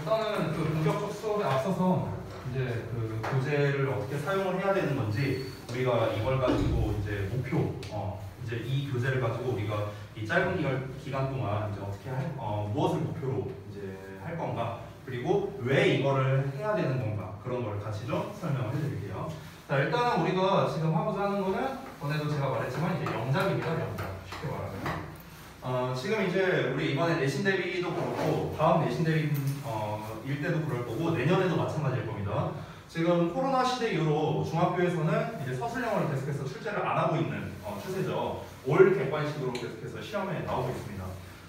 일단은 그 본격적 수업에 앞서서 이제 그 교재를 어떻게 사용을 해야 되는 건지 우리가 이걸 가지고 이제 목표, 이제 이 교재를 가지고 우리가 이 짧은 기간 동안 이제 어떻게 무엇을 목표로 이제 할 건가, 그리고 왜 이거를 해야 되는 건가, 그런 걸 같이 좀 설명을 해드릴게요. 자, 일단은 우리가 지금 하고자 하는 거는 전에도 제가 말했지만 이제 영작입니다. 영작. 쉽게 말하면. 지금 이제 우리 이번에 내신 대비도 그렇고 다음 내신 대비 일 때도 그럴 거고 내년에도 마찬가지일 겁니다. 지금 코로나 시대 이후로 중학교에서는 이제 서술형을 계속해서 출제를 안 하고 있는 추세죠. 올 객관식으로 계속해서 시험에 나오고 있습니다.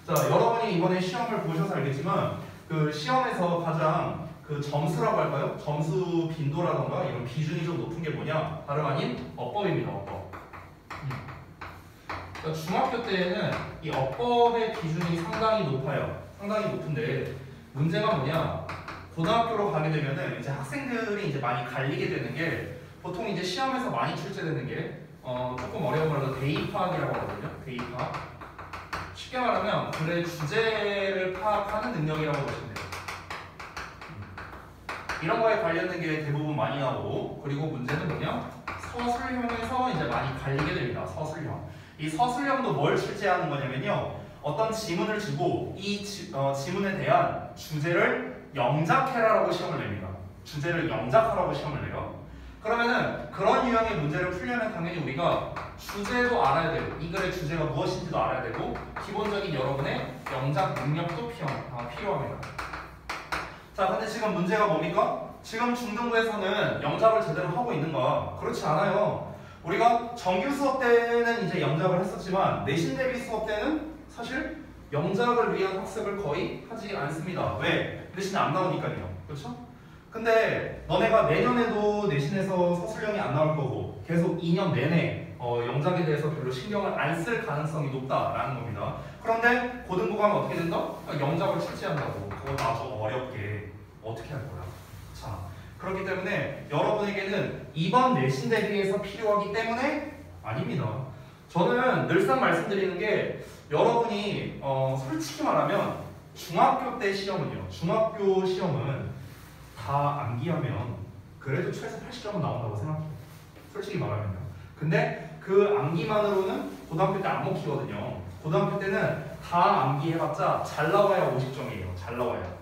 자, 여러분이 이번에 시험을 보셔서 알겠지만 그 시험에서 가장 그 점수라고 할까요? 점수 빈도라던가 이런 비중이 좀 높은 게 뭐냐? 다름 아닌 어법입니다. 어법. 그러니까 중학교 때에는 이 어법의 비중이 상당히 높아요. 상당히 높은데 문제가 뭐냐? 고등학교로 가게 되면은 이제 학생들이 이제 많이 갈리게 되는 게 보통 이제 시험에서 많이 출제되는 게 조금 어려운 말로 대입파악이라고 하거든요. 대입파악. 쉽게 말하면 글의 주제를 파악하는 능력이라고 보시면 돼요. 이런 거에 관련된 게 대부분 많이 나오고, 그리고 문제는 뭐냐? 서술형에서 이제 많이 갈리게 됩니다. 서술형. 이 서술형도 뭘 출제하는 거냐면요, 어떤 지문을 주고 이 지문에 대한 주제를 영작해라라고 시험을 냅니다. 주제를 영작하라고 시험을 내요. 그러면은 그런 유형의 문제를 풀려면 당연히 우리가 주제도 알아야 되고 이 글의 주제가 무엇인지도 알아야 되고 기본적인 여러분의 영작 능력도 필요합니다. 자, 근데 지금 문제가 뭡니까? 지금 중등부에서는 영작을 제대로 하고 있는가? 그렇지 않아요. 우리가 정규 수업 때는 이제 영작을 했었지만 내신 대비 수업 때는 사실 영작을 위한 학습을 거의 하지 않습니다. 왜? 내신에 안 나오니까요. 그렇죠? 근데 너네가 내년에도 내신에서 서술형이 안 나올 거고 계속 2년 내내 영작에 대해서 별로 신경을 안 쓸 가능성이 높다라는 겁니다. 그런데 고등부 가면 어떻게 된다? 영작을 출제한다고. 그거 아주 어렵게 어떻게 할 거야? 자, 그렇기 때문에 여러분에게는 이번 내신 대비에서 필요하기 때문에 아닙니다. 저는 늘상 말씀드리는 게 여러분이 솔직히 말하면 중학교 때 시험은요, 중학교 시험은 다 암기하면 그래도 최소 80점은 나온다고 생각해요. 솔직히 말하면요. 근데 그 암기만으로는 고등학교 때 안 먹히거든요. 고등학교 때는 다 암기해봤자 잘 나와야 50점이에요. 잘 나와야.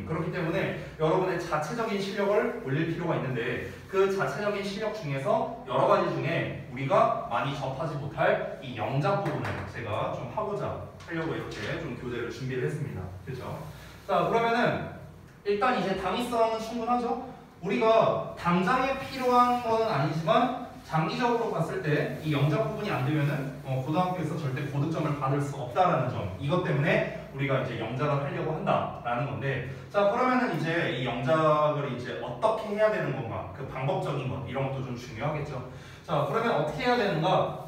그렇기 때문에 여러분의 자체적인 실력을 올릴 필요가 있는데 그 자체적인 실력 중에서 여러 가지 중에 우리가 많이 접하지 못할 이 영작 부분을 제가 좀 하려고 이렇게 좀 교재를 준비를 했습니다. 그렇죠? 자, 그러면은 일단 이제 당위성은 충분하죠? 우리가 당장에 필요한 건 아니지만 장기적으로 봤을 때 이 영작 부분이 안 되면은 고등학교에서 절대 고득점을 받을 수 없다라는 점, 이것 때문에 우리가 이제 영작을 하려고 한다라는 건데, 자, 그러면은 이제 이 영작을 이제 어떻게 해야 되는 건가, 그 방법적인 것 이런 것도 좀 중요하겠죠. 자, 그러면 어떻게 해야 되는가?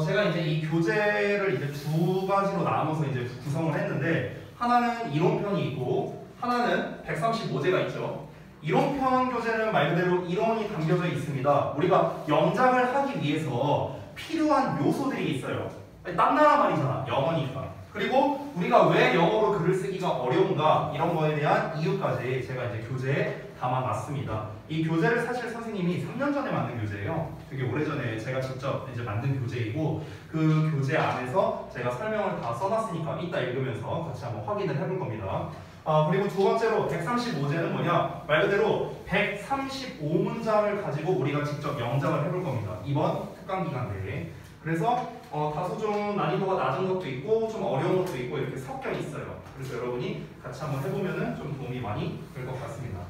제가 이제 이 교재를 이제 두 가지로 나눠서 이제 구성을 했는데 하나는 이론편이 있고 하나는 135제가 있죠. 이론편 교재는 말 그대로 이론이 담겨져 있습니다. 우리가 영작을 하기 위해서 필요한 요소들이 있어요. 딴나라 말이잖아. 영어니까. 그리고 우리가 왜 영어로 글을 쓰기가 어려운가, 이런 거에 대한 이유까지 제가 이제 교재에 담아놨습니다. 이 교재를 사실 선생님이 3년 전에 만든 교재예요. 되게 오래전에 제가 직접 이제 만든 교재이고, 그 교재 안에서 제가 설명을 다 써놨으니까 이따 읽으면서 같이 한번 확인을 해볼 겁니다. 그리고 두 번째로 135제는 뭐냐? 말 그대로 135문장을 가지고 우리가 직접 영작을 해볼 겁니다. 이번 특강 기간 내에. 그래서 다소 좀 난이도가 낮은 것도 있고 좀 어려운 것도 있고 이렇게 섞여 있어요. 그래서 여러분이 같이 한번 해보면은 좀 도움이 많이 될 것 같습니다.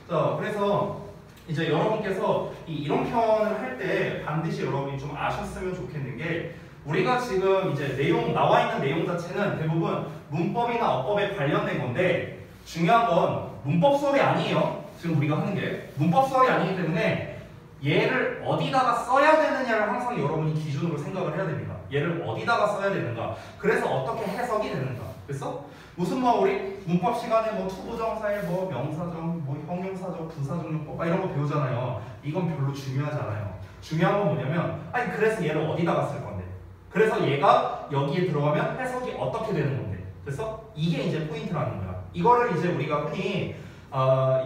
자, 그래서 이제 여러분께서 이 이론편을 할 때 반드시 여러분이 좀 아셨으면 좋겠는 게, 우리가 지금 이제 나와 있는 내용 자체는 대부분 문법이나 어법에 관련된 건데, 중요한 건 문법 수업이 아니에요. 지금 우리가 하는 게 문법 수업이 아니기 때문에 얘를 어디다가 써야 되느냐를 항상 여러분이 기준으로 생각을 해야 됩니다. 얘를 어디다가 써야 되는가, 그래서 어떻게 해석이 되는가. 그래서 무슨 우리 문법 시간에 투부정사에 명사정, 형용사적, 부사적용법 이런 거 배우잖아요. 이건 별로 중요하지 않아요. 중요한 건 뭐냐면, 그래서 얘를 어디다가 쓸 건데, 그래서 얘가 여기에 들어가면 해석이 어떻게 되는 건데, 그래서 이게 이제 포인트라는 거야. 이거를 이제 우리가 흔히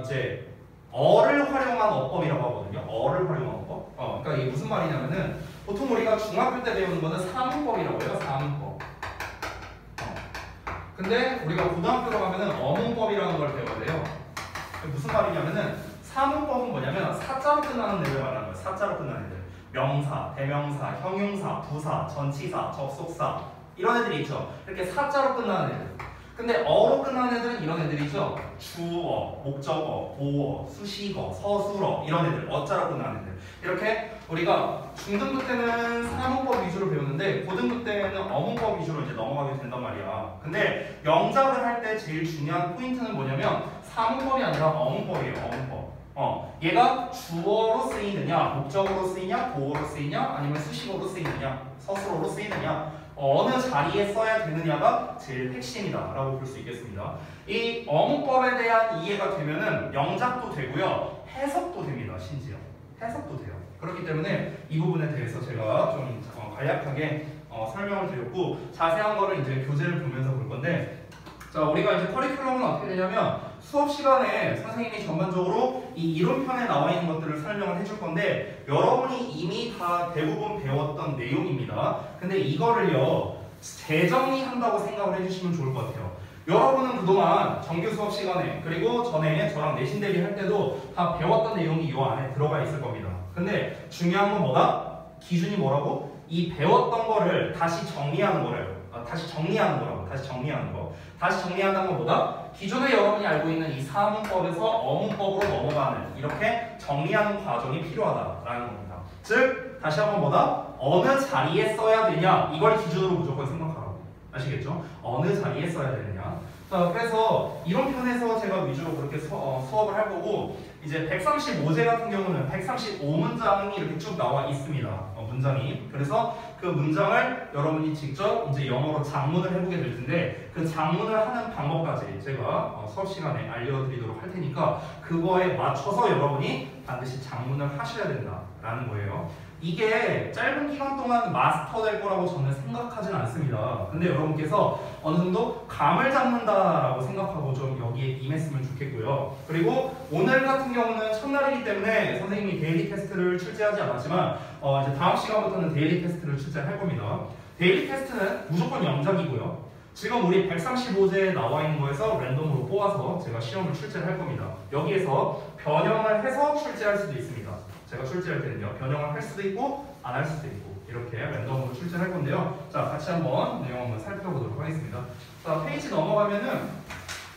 이제 어를 활용한 어법이라고 하거든요. 어를 활용한 어법. 그러니까 이게 무슨 말이냐면은 보통 우리가 중학교 때 배우는 거는 사문법이라고 해요. 사문법. 근데 우리가 고등학교로 가면은 어문법이라는 걸 배워야 돼요. 무슨 말이냐면은 사문법은 뭐냐면 사자로 끝나는 애들 말하는 거예요. 사자로 끝나는 애들. 명사, 대명사, 형용사, 부사, 전치사, 접속사 이런 애들이 있죠. 이렇게 사자로 끝나는 애들. 근데 어로 끝나는 애들은 이런 애들이죠. 주어, 목적어, 보어, 수식어, 서술어 이런 애들. 어자로 끝나는 애들. 이렇게 우리가 중등부 때는 사문법 위주로 배우는데 고등부 때는 어문법 위주로 이제 넘어가게 된단 말이야. 근데 영작을 할 때 제일 중요한 포인트는 뭐냐면 사문법이 아니라 어문법이에요. 어문법. 얘가 주어로 쓰이느냐, 목적어로 쓰이냐, 보어로 쓰이냐, 아니면 수식어로 쓰이느냐, 서술어로 쓰이느냐, 어느 자리에 써야 되느냐가 제일 핵심이다 라고 볼 수 있겠습니다. 이 어문법에 대한 이해가 되면은 영작도 되고요, 해석도 됩니다. 심지어 해석도 돼요. 그렇기 때문에 이 부분에 대해서 제가 좀 간략하게 설명을 드렸고, 자세한 거를 이제 교재를 보면서 볼 건데, 자, 우리가 이제 커리큘럼은 어떻게 되냐면 수업 시간에 선생님이 전반적으로 이 이론편에 나와 있는 것들을 설명을 해줄 건데, 여러분이 이미 다 대부분 배웠던 내용입니다. 근데 이거를요 재정리한다고 생각을 해주시면 좋을 것 같아요. 여러분은 그동안 정규 수업 시간에 그리고 전에 저랑 내신 대비 할 때도 다 배웠던 내용이 이 안에 들어가 있을 겁니다. 근데 중요한 건 뭐다? 기준이 뭐라고? 이 배웠던 거를 다시 정리하는 거래요. 다시 정리하는 거라고. 다시 정리하는 거. 다시 정리한다는 건 뭐다? 기존에 여러분이 알고 있는 이 사문법에서 어문법으로 넘어가는, 이렇게 정리하는 과정이 필요하다라는 겁니다. 즉 다시 한번 뭐다? 어느 자리에 써야 되냐, 이걸 기준으로 무조건 생각하라고. 아시겠죠? 어느 자리에 써야 되느냐. 자, 그래서 이론편에서 제가 위주로 그렇게 수업을 할 거고, 이제 135제 같은 경우는 135문장이 이렇게 쭉 나와 있습니다. 문장이. 그래서 그 문장을 여러분이 직접 이제 영어로 작문을 해보게 될 텐데, 그 작문을 하는 방법까지 제가 수업 시간에 알려드리도록 할 테니까 그거에 맞춰서 여러분이 반드시 작문을 하셔야 된다라는 거예요. 이게 짧은 기간 동안 마스터 될 거라고 저는 생각하진 않습니다. 근데 여러분께서 어느 정도 감을 잡는다라고 생각하고 좀 여기에 임했으면 좋겠고요. 그리고 오늘 같은 경우는 첫날이기 때문에 선생님이 데일리 테스트를 출제하지 않았지만 이제 다음 시간부터는 데일리 테스트를 출제할 겁니다. 데일리 테스트는 무조건 영작이고요. 지금 우리 135제에 나와 있는 거에서 랜덤으로 뽑아서 제가 시험을 출제를 할 겁니다. 여기에서 변형을 해서 출제할 수도 있습니다. 제가 출제할 때는요, 변형을 할 수도 있고 안 할 수도 있고 이렇게 랜덤으로 출제할 건데요. 자, 같이 한번 내용 한번 살펴보도록 하겠습니다. 자, 페이지 넘어가면은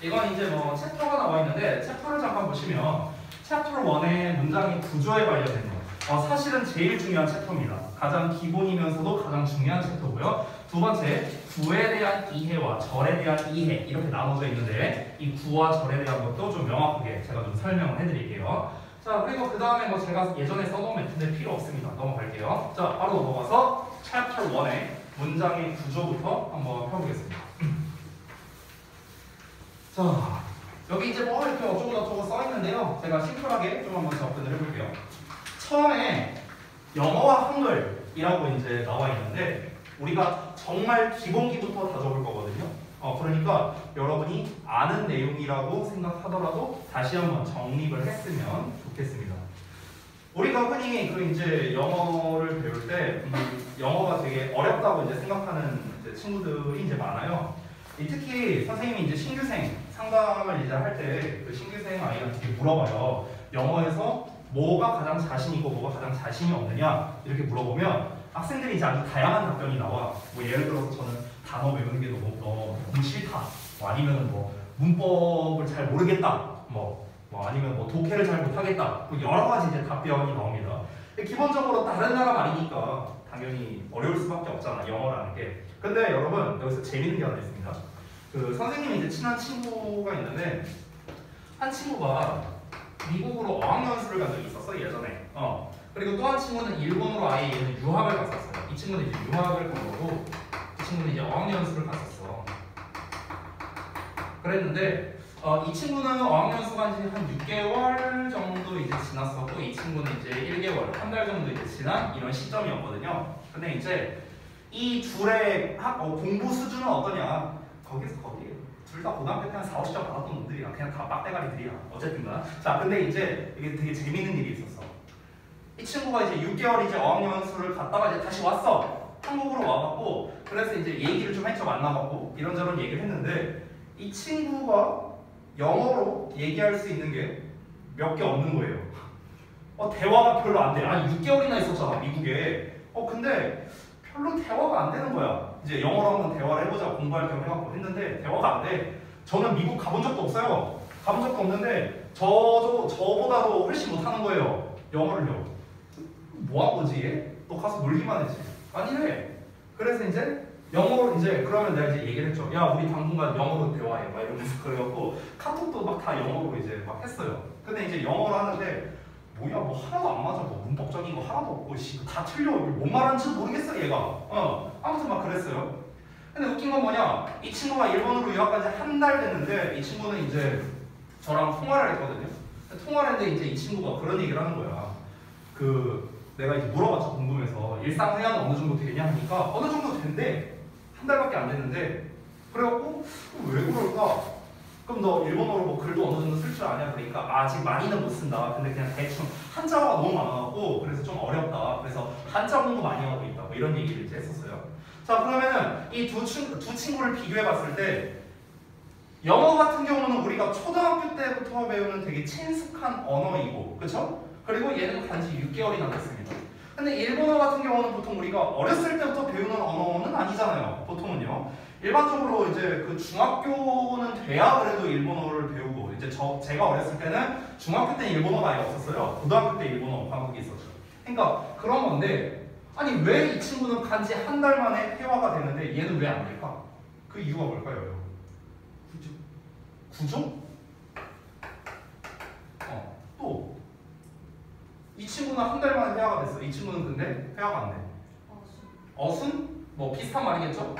이건 이제 뭐 챕터가 나와 있는데, 챕터를 잠깐 보시면 챕터 1의 문장의 구조에 관련된 거, 사실은 제일 중요한 챕터입니다. 가장 기본이면서도 가장 중요한 챕터고요. 두 번째, 구에 대한 이해와 절에 대한 이해, 이렇게 나눠져 있는데 이 구와 절에 대한 것도 좀 명확하게 제가 좀 설명을 해드릴게요. 자, 그리고 그 다음에 뭐 제가 예전에 써놓은 멘트인데 필요 없습니다. 넘어갈게요. 자, 바로 넘어가서 챕터 1의 문장의 구조부터 한번 펴보겠습니다. 자, 여기 이제 뭐 이렇게 어쩌고저쩌고 써있는데요. 제가 심플하게 좀 한번 접근을 해볼게요. 처음에 영어와 한글이라고 이제 나와 있는데, 우리가 정말 기본기부터 다져볼 거거든요. 그러니까 여러분이 아는 내용이라고 생각하더라도 다시 한번 정립을 했으면 좋겠습니다. 우리가 흔히 그 이제 영어를 배울 때 영어가 되게 어렵다고 이제 생각하는 이제 친구들이 이제 많아요. 특히 선생님이 이제 신규생 상담을 이제 할 때 그 신규생 아이한테 물어봐요. 영어에서 뭐가 가장 자신 있고 뭐가 가장 자신이 없느냐 이렇게 물어보면 학생들이 이제 아주 다양한 답변이 나와. 뭐 예를 들어서 저는 단어 외우는 게 너무 싫다. 뭐 아니면은 뭐 문법을 잘 모르겠다. 뭐 아니면 뭐 독해를 잘 못하겠다. 뭐 여러 가지 이제 답변이 나옵니다. 기본적으로 다른 나라 말이니까 당연히 어려울 수밖에 없잖아, 영어라는 게. 근데 여러분 여기서 재밌는 게 하나 있습니다. 그 선생님이 이제 친한 친구가 있는데, 한 친구가 미국으로 어학연수를 간 적이 있었어, 예전에. 그리고 또 한 친구는 일본으로 아예 얘는 유학을 갔었어요. 이 친구는 이제 유학을 간 거고, 이 친구는 이제 어학연수를 갔었어. 그랬는데 이 친구는 어학연수 간 지 한 6개월 정도 이제 지났었고, 이 친구는 이제 1개월, 한 달 정도 이제 지난 이런 시점이었거든요. 근데 이제 이 둘의 공부 수준은 어떠냐? 거기서 거기에요. 둘 다 고등학교 때 한 4, 50점 받았던 놈들이야. 그냥 다 빡대가리들이야. 어쨌든가. 자, 근데 이제 이게 되게 재밌는 일이 있었어. 이 친구가 이제 6개월 이제 어학연수를 갔다가 이제 다시 왔어. 한국으로 와갖고 그래서 이제 얘기를 좀 했죠. 만나갖고 이런저런 얘기를 했는데 이 친구가 영어로 얘기할 수 있는 게 몇 개 없는 거예요. 대화가 별로 안 돼. 아니 6개월이나 있었잖아 미국에. 근데 별로 대화가 안 되는 거야. 이제 영어로 한번 대화를 해보자 공부할 겸 해갖고 했는데 대화가 안 돼. 저는 미국 가본 적도 없어요. 가본 적도 없는데 저보다도 훨씬 못하는 거예요. 영어를요. 뭐 한 거지 얘? 너 가서 놀기만 했지. 아니래. 그래서 이제 영어로 이제 그러면 내가 이제 얘기를 했죠. 야 우리 당분간 영어로 대화해. 막 이러면서 그래갖고 카톡도 막 다 영어로 이제 막 했어요. 근데 이제 영어로 하는데 뭐야 뭐 하나도 안 맞아. 뭐 문법적인 거 하나도 없고 다 틀려. 뭔 말하는지도 모르겠어 얘가. 아무튼 막 그랬어요. 근데 웃긴 건 뭐냐, 이 친구가 일본으로 유학 간 지 한 달 됐는데 이 친구는 이제 저랑 통화를 했거든요. 통화를 했는데 이제 이 친구가 그런 얘기를 하는 거야. 내가 이제 물어봤죠. 궁금해서 일상생활은 어느 정도 되냐 하니까 어느 정도 된대. 한 달밖에 안 됐는데. 그래갖고 왜 그럴까? 그럼 너 일본어로 뭐 글도 어느 정도 쓸 줄 아냐? 그러니까 아직 많이는 못 쓴다. 근데 그냥 대충 한자어가 너무 많아갖고 그래서 좀 어렵다. 그래서 한자 공부 많이 하고 있다. 뭐 이런 얘기를 이제 했었어요. 자, 그러면은 이 두 친구를 비교해봤을 때 영어 같은 경우는 우리가 초등학교 때부터 배우는 되게 친숙한 언어이고, 그렇죠? 그리고 얘는 단지 6개월이나 됐습니다. 근데 일본어 같은 경우는 보통 우리가 어렸을 때부터 배우는 언어는 아니잖아요. 보통은요. 일반적으로 이제 중학교는 돼야 그래도 일본어를 배우고, 이제 제가 어렸을 때는 중학교 때 일본어가 아예 없었어요. 고등학교 때 일본어 과목이 있었죠. 그러니까 그런 건데, 아니 왜 이 친구는 간지 한 달 만에 회화가 되는데 얘는 왜 안 될까? 그 이유가 뭘까요? 구조? 또 이 친구는 한 달 만에 회화가 됐어. 이 친구는 근데 회화가 안 돼. 어순? 뭐 비슷한 말이겠죠?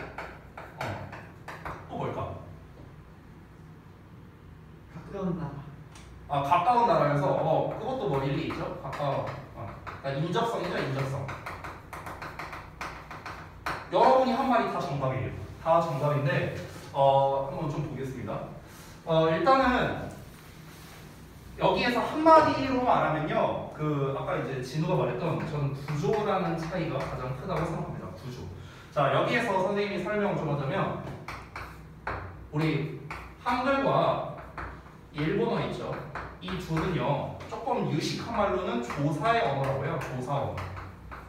또 뭘까? 가까운 나라. 가까운 나라에서 그것도 뭐 일리 있죠? 가까워. 그러니까 인접성이죠, 인접성. 여러분이 한 말이 다 정답이에요. 다 정답인데 한번 좀 보겠습니다. 일단은 여기에서 한마디로 말하면요, 아까 이제 진우가 말했던 저는 구조라는 차이가 가장 크다고 생각합니다. 구조. 자, 여기에서 선생님이 설명을 좀 하자면 우리 한글과 일본어 있죠. 이 둘은요 조금 유식한 말로는 조사의 언어라고 해요. 조사 언어.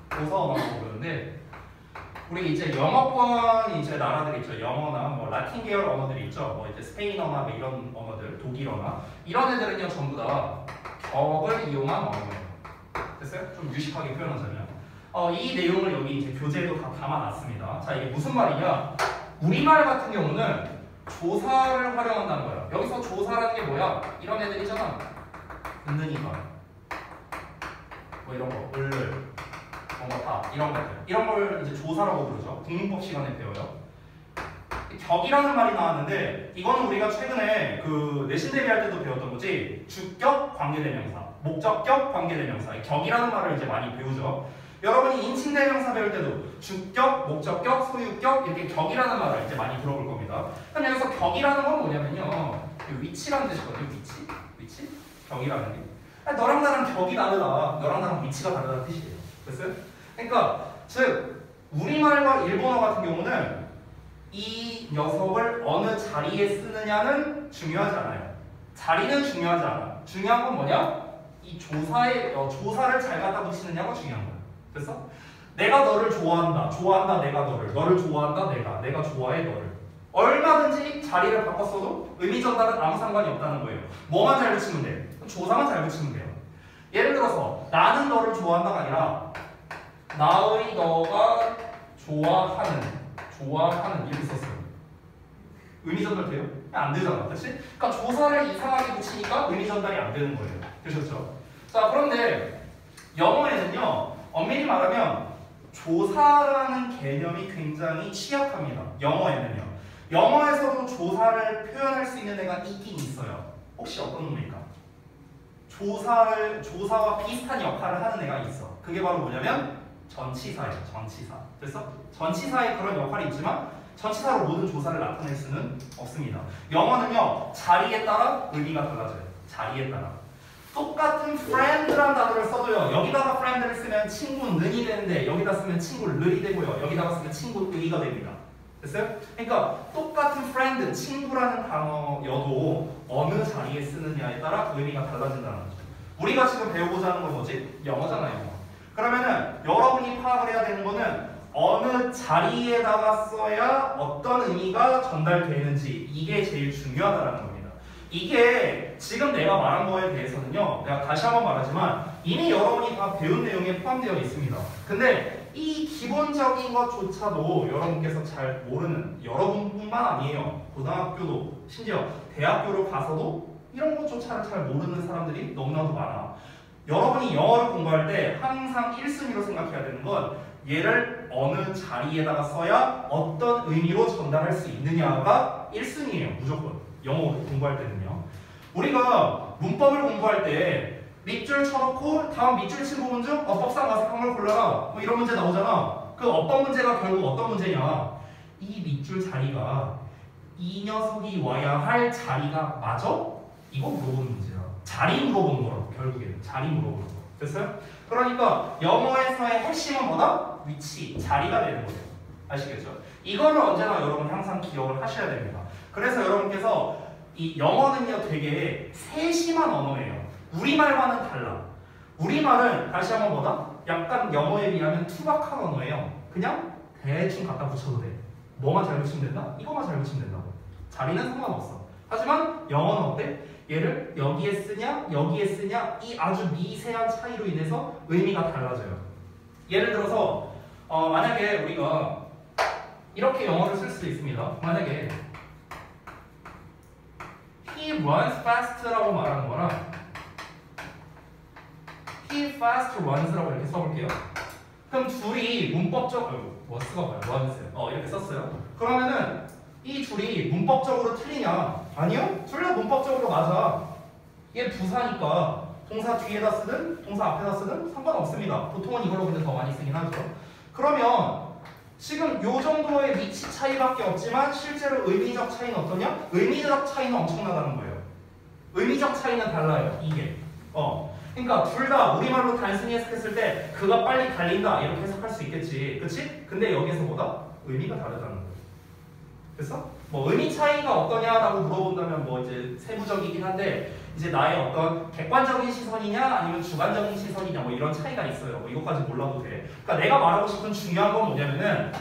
조사 언어라고 부르는데 우리 이제 영어권 이제 나라들 있죠. 영어나 뭐 라틴 계열 언어들이 있죠. 뭐 이제 스페인어나 뭐 이런 언어들, 독일어나 이런 애들은요 전부 다 격을 이용한 언어예요. 됐어요? 좀 유식하게 표현하자면 이 내용을 여기 이제 교재에도 다 담아놨습니다. 자, 이게 무슨 말이냐? 우리말 같은 경우는 조사를 활용한다는 거야. 여기서 조사라는 게 뭐야? 이런 애들이잖아. 은는이가 뭐 이런 거, 을을 다 이런 것들, 이런 걸 이제 조사라고 부르죠. 국문법 시간에 배워요. 격이라는 말이 나왔는데 이거는 우리가 최근에 내신 대비할 때도 배웠던 거지. 주격 관계대명사, 목적격 관계대명사, 격이라는 말을 이제 많이 배우죠. 여러분이 인칭대명사 배울 때도 주격, 목적격, 소유격 이렇게 격이라는 말을 이제 많이 들어볼 겁니다. 그럼 여기서 격이라는 건 뭐냐면요, 위치라는 뜻이거든요. 위치, 격이라는 게. 너랑 나랑 격이 다르다, 너랑 나랑 위치가 다르다는 뜻이에요. 됐어요? 그러니까 즉 우리말과 일본어 같은 경우는 이 녀석을 어느 자리에 쓰느냐는 중요하지 않아요. 자리는 중요하지 않아. 중요한 건 뭐냐? 이 조사를 잘 갖다 붙이느냐가 중요한 거야. 됐어? 내가 너를 좋아한다 내가 너를 좋아한다 내가 좋아해 너를. 얼마든지 자리를 바꿨어도 의미 전달은 아무 상관이 없다는 거예요. 뭐만 잘 붙이면 돼? 조사만 잘 붙이면 돼요. 예를 들어서 나는 너를 좋아한다가 아니라 나의 너가 좋아하는 이렇게 썼어요. 의미 전달 돼요? 안 되잖아, 그렇지? 그러니까 조사를 이상하게 붙이니까 의미 전달이 안 되는 거예요. 되셨죠? 자, 그런데 영어에는요, 엄밀히 말하면 조사라는 개념이 굉장히 취약합니다. 영어에는요. 영어에서도 조사를 표현할 수 있는 애가 있긴 있어요. 혹시 어떤 놈일까? 조사와 비슷한 역할을 하는 애가 있어. 그게 바로 뭐냐면 전치사예요. 전치사. 됐어? 전치사에 그런 역할이 있지만 전치사로 모든 조사를 나타낼 수는 없습니다. 영어는요, 자리에 따라 의미가 달라져요. 자리에 따라. 똑같은 friend라는 단어를 써도요, 여기다가 friend를 쓰면 친구는이 되는데 여기다 쓰면 친구를이 되고요, 여기다가 쓰면 친구의가 됩니다. 됐어요? 그러니까 똑같은 friend, 친구라는 단어여도 어느 자리에 쓰느냐에 따라 의미가 달라진다는 거죠. 우리가 지금 배우고자 하는 건 뭐지? 영어잖아요. 영어. 그러면은 여러분이 파악을 해야 되는 거는 어느 자리에다가 써야 어떤 의미가 전달되는지, 이게 제일 중요하다는 겁니다. 이게 지금 내가 말한 거에 대해서는요, 내가 다시 한번 말하지만 이미 여러분이 다 배운 내용에 포함되어 있습니다. 근데 이 기본적인 것조차도 여러분께서 잘 모르는, 여러분뿐만 아니에요. 고등학교도 심지어 대학교로 가서도 이런 것조차를 잘 모르는 사람들이 너무나도 많아. 여러분이 영어를 공부할 때 항상 1순위로 생각해야 되는 건 얘를 어느 자리에다가 써야 어떤 의미로 전달할 수 있느냐가 1순위예요. 무조건. 영어 공부할 때는요. 우리가 문법을 공부할 때 밑줄 쳐놓고 다음 밑줄 친 부분 중 어법상 가색한 걸 골라라, 뭐 이런 문제 나오잖아. 그 어법 문제가 결국 어떤 문제냐, 이 밑줄 자리가 이 녀석이 와야 할 자리가 맞아? 이거 물어보는 문제야. 자리 물어보는 거라고. 결국에는 자리 물어보는 거. 됐어요? 그러니까 영어에서의 핵심은 뭐다? 위치, 자리가 되는 거예요. 아시겠죠? 이거를 언제나 여러분 항상 기억을 하셔야 됩니다. 그래서 여러분께서 이 영어는요, 되게 세심한 언어예요. 우리말과는 달라. 우리말은 다시 한번 뭐다? 약간 영어에 비하면 투박한 언어예요. 그냥 대충 갖다 붙여도 돼. 뭐만 잘 붙이면 된다? 이거만 잘 붙이면 된다고. 자리는 상관없어. 하지만 영어는 어때? 얘를 여기에 쓰냐, 여기에 쓰냐, 이 아주 미세한 차이로 인해서 의미가 달라져요. 예를 들어서 만약에 우리가 이렇게 영어를 쓸 수도 있습니다. 만약에 He runs fast라고 말하는 거랑 He fast runs라고 이렇게 써볼게요. 그럼 둘이 문법적으로 what가 뭐야? runs 이렇게 썼어요. 그러면은 이 둘이 문법적으로 틀리냐? 아니요. 둘 다 문법적으로 맞아. 얘 부사니까 동사 뒤에다 쓰든 동사 앞에다 쓰든 상관없습니다. 보통은 이걸로 근데 더 많이 쓰긴 하죠. 그러면 지금 요 정도의 위치 차이밖에 없지만 실제로 의미적 차이는 어떠냐? 의미적 차이는 엄청나다는 거예요. 의미적 차이는 달라요. 이게. 그러니까 둘 다 우리말로 단순히 해석했을 때 그가 빨리 달린다 이렇게 해석할 수 있겠지. 그치? 근데 여기서 뭐다? 의미가 다르다는 거예요. 됐어? 뭐 의미 차이가 어떠냐라고 물어본다면 뭐 이제 세부적이긴 한데 이제 나의 어떤 객관적인 시선이냐 아니면 주관적인 시선이냐 뭐 이런 차이가 있어요. 뭐 이것까지 몰라도 돼. 그러니까 내가 말하고 싶은 중요한 건 뭐냐면은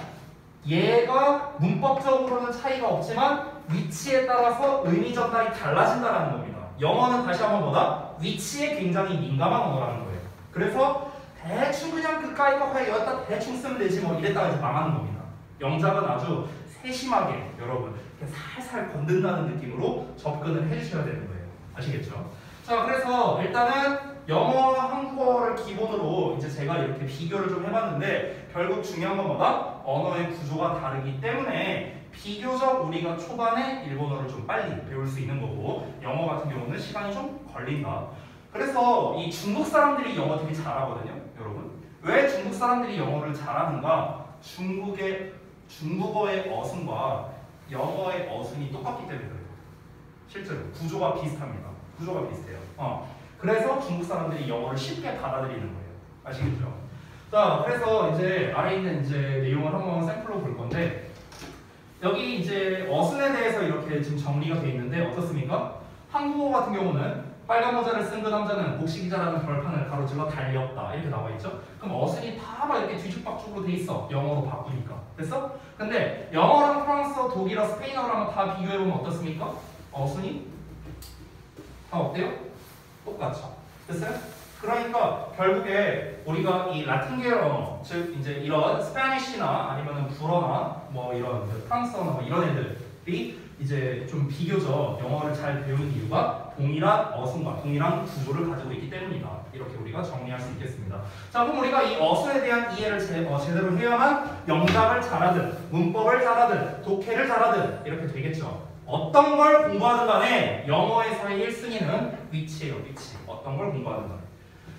얘가 문법적으로는 차이가 없지만 위치에 따라서 의미 전달이 달라진다는 겁니다. 영어는 다시 한번 뭐다? 위치에 굉장히 민감한 언어라는 거예요. 그래서 대충 그냥 그까이 거까이 여기다 대충 쓰면 되지 뭐 이랬다가 이제 망하는 겁니다. 영작은 아주 세심하게 여러분 이렇게 살살 건든다는 느낌으로 접근을 해주셔야 되는 거예요. 아시겠죠? 자, 그래서 일단은 영어와 한국어를 기본으로 이제 제가 이렇게 비교를 좀 해봤는데 결국 중요한 건 뭐다? 언어의 구조가 다르기 때문에 비교적 우리가 초반에 일본어를 좀 빨리 배울 수 있는 거고 영어 같은 경우는 시간이 좀 걸린다. 그래서 이 중국 사람들이 영어 되게 잘하거든요, 여러분. 왜 중국 사람들이 영어를 잘하는가? 중국어의 어순과 영어의 어순이 똑같기 때문에 그래요. 실제로 구조가 비슷합니다. 구조가 비슷해요. 그래서 중국 사람들이 영어를 쉽게 받아들이는 거예요. 아시겠죠? 자, 그래서 이제 아래 있는 이제 내용을 한번 샘플로 볼 건데 여기 이제 어순에 대해서 이렇게 지금 정리가 되어 있는데 어떻습니까? 한국어 같은 경우는 빨간 모자를 쓴 그 남자는 복식이자라는 벌판을 가로질러 달렸다 이렇게 나와 있죠? 그럼 어순이 다 막 이렇게 뒤죽박죽으로 돼 있어. 영어로 바꾸니까. 됐어? 근데 영어랑 프랑스어, 독일어, 스페인어랑 다 비교해보면 어떻습니까? 어순이 다 어때요? 똑같죠. 됐어요? 그러니까 결국에 우리가 이 라틴 계열 언어, 즉 이제 이런 스페니쉬나 아니면은 불어나 뭐 이런 프랑스어나 뭐 이런 애들이 이제 좀 비교적 영어를 잘 배우는 이유가 동일한 어순과 동일한 구조를 가지고 있기 때문이다. 이렇게 우리가 정리할 수 있겠습니다. 자, 그럼 우리가 이 어순에 대한 이해를 제대로 해야만 영작을 잘하든 문법을 잘하든 독해를 잘하든 이렇게 되겠죠. 어떤 걸 공부하든 간에 영어에서의 1순위는 위치예요. 위치. 어떤 걸 공부하든 간에.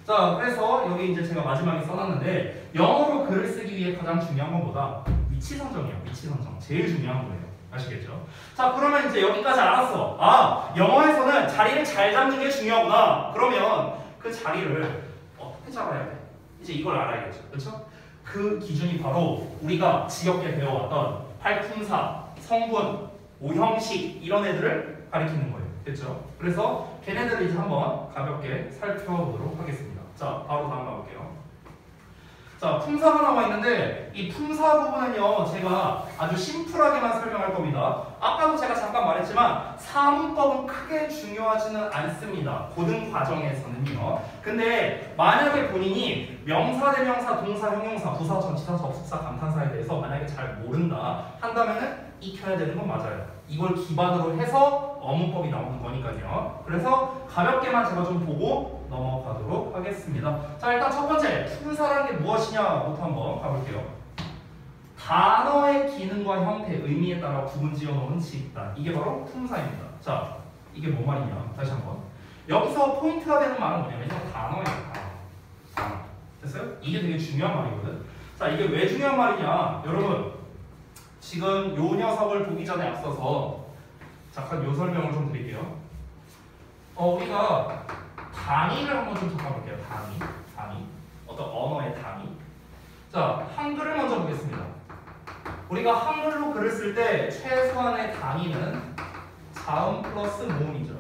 자, 그래서 여기 이제 제가 마지막에 써놨는데 영어로 글을 쓰기 위해 가장 중요한 건 뭐다? 위치 선정이에요. 위치 선정. 제일 중요한 거예요. 아시겠죠? 자, 그러면 이제 여기까지 알았어. 아, 영어에서는 자리를 잘 잡는 게 중요하구나. 그러면 그 자리를 어떻게 잡아야 돼? 이제 이걸 알아야겠죠. 그렇죠? 그 기준이 바로 우리가 지겹게 배워왔던 팔품사, 성분, 오형식 이런 애들을 가리키는 거예요. 됐죠? 그래서 걔네들을 이제 한번 가볍게 살펴보도록 하겠습니다. 자, 바로 다음 가볼게요. 자, 품사가 나와 있는데 이 품사 부분은요, 제가 아주 심플하게만 설명할 겁니다. 아까도 제가 잠깐 말했지만 사문법은 크게 중요하지는 않습니다. 고등 과정에서는요. 근데 만약에 본인이 명사, 대명사, 동사, 형용사, 부사, 전치사, 접속사, 감탄사에 대해서 만약에 잘 모른다 한다면은 익혀야 되는 건 맞아요. 이걸 기반으로 해서 어문법이 나오는 거니까요. 그래서 가볍게만 제가 좀 보고 넘어가도록 하겠습니다. 자, 일단 첫 번째, 품사라는 게 무엇이냐부터 한번 가볼게요. 단어의 기능과 형태, 의미에 따라 구분 지어놓은 집단. 이게 바로 품사입니다. 자, 이게 뭔 말이냐? 다시 한번. 여기서 포인트가 되는 말은 뭐냐면요. 단어예요. 단어. 됐어요? 이게 되게 중요한 말이거든. 자, 이게 왜 중요한 말이냐? 여러분, 지금 요 녀석을 보기 전에 앞서서 잠깐 요 설명을 좀 드릴게요. 우리가 단위를 한번 좀 잡아볼게요. 단위. 어떤 언어의 단위. 자, 한글을 먼저 보겠습니다. 우리가 한글로 글을 쓸 때 최소한의 단위는 자음 플러스 모음이죠.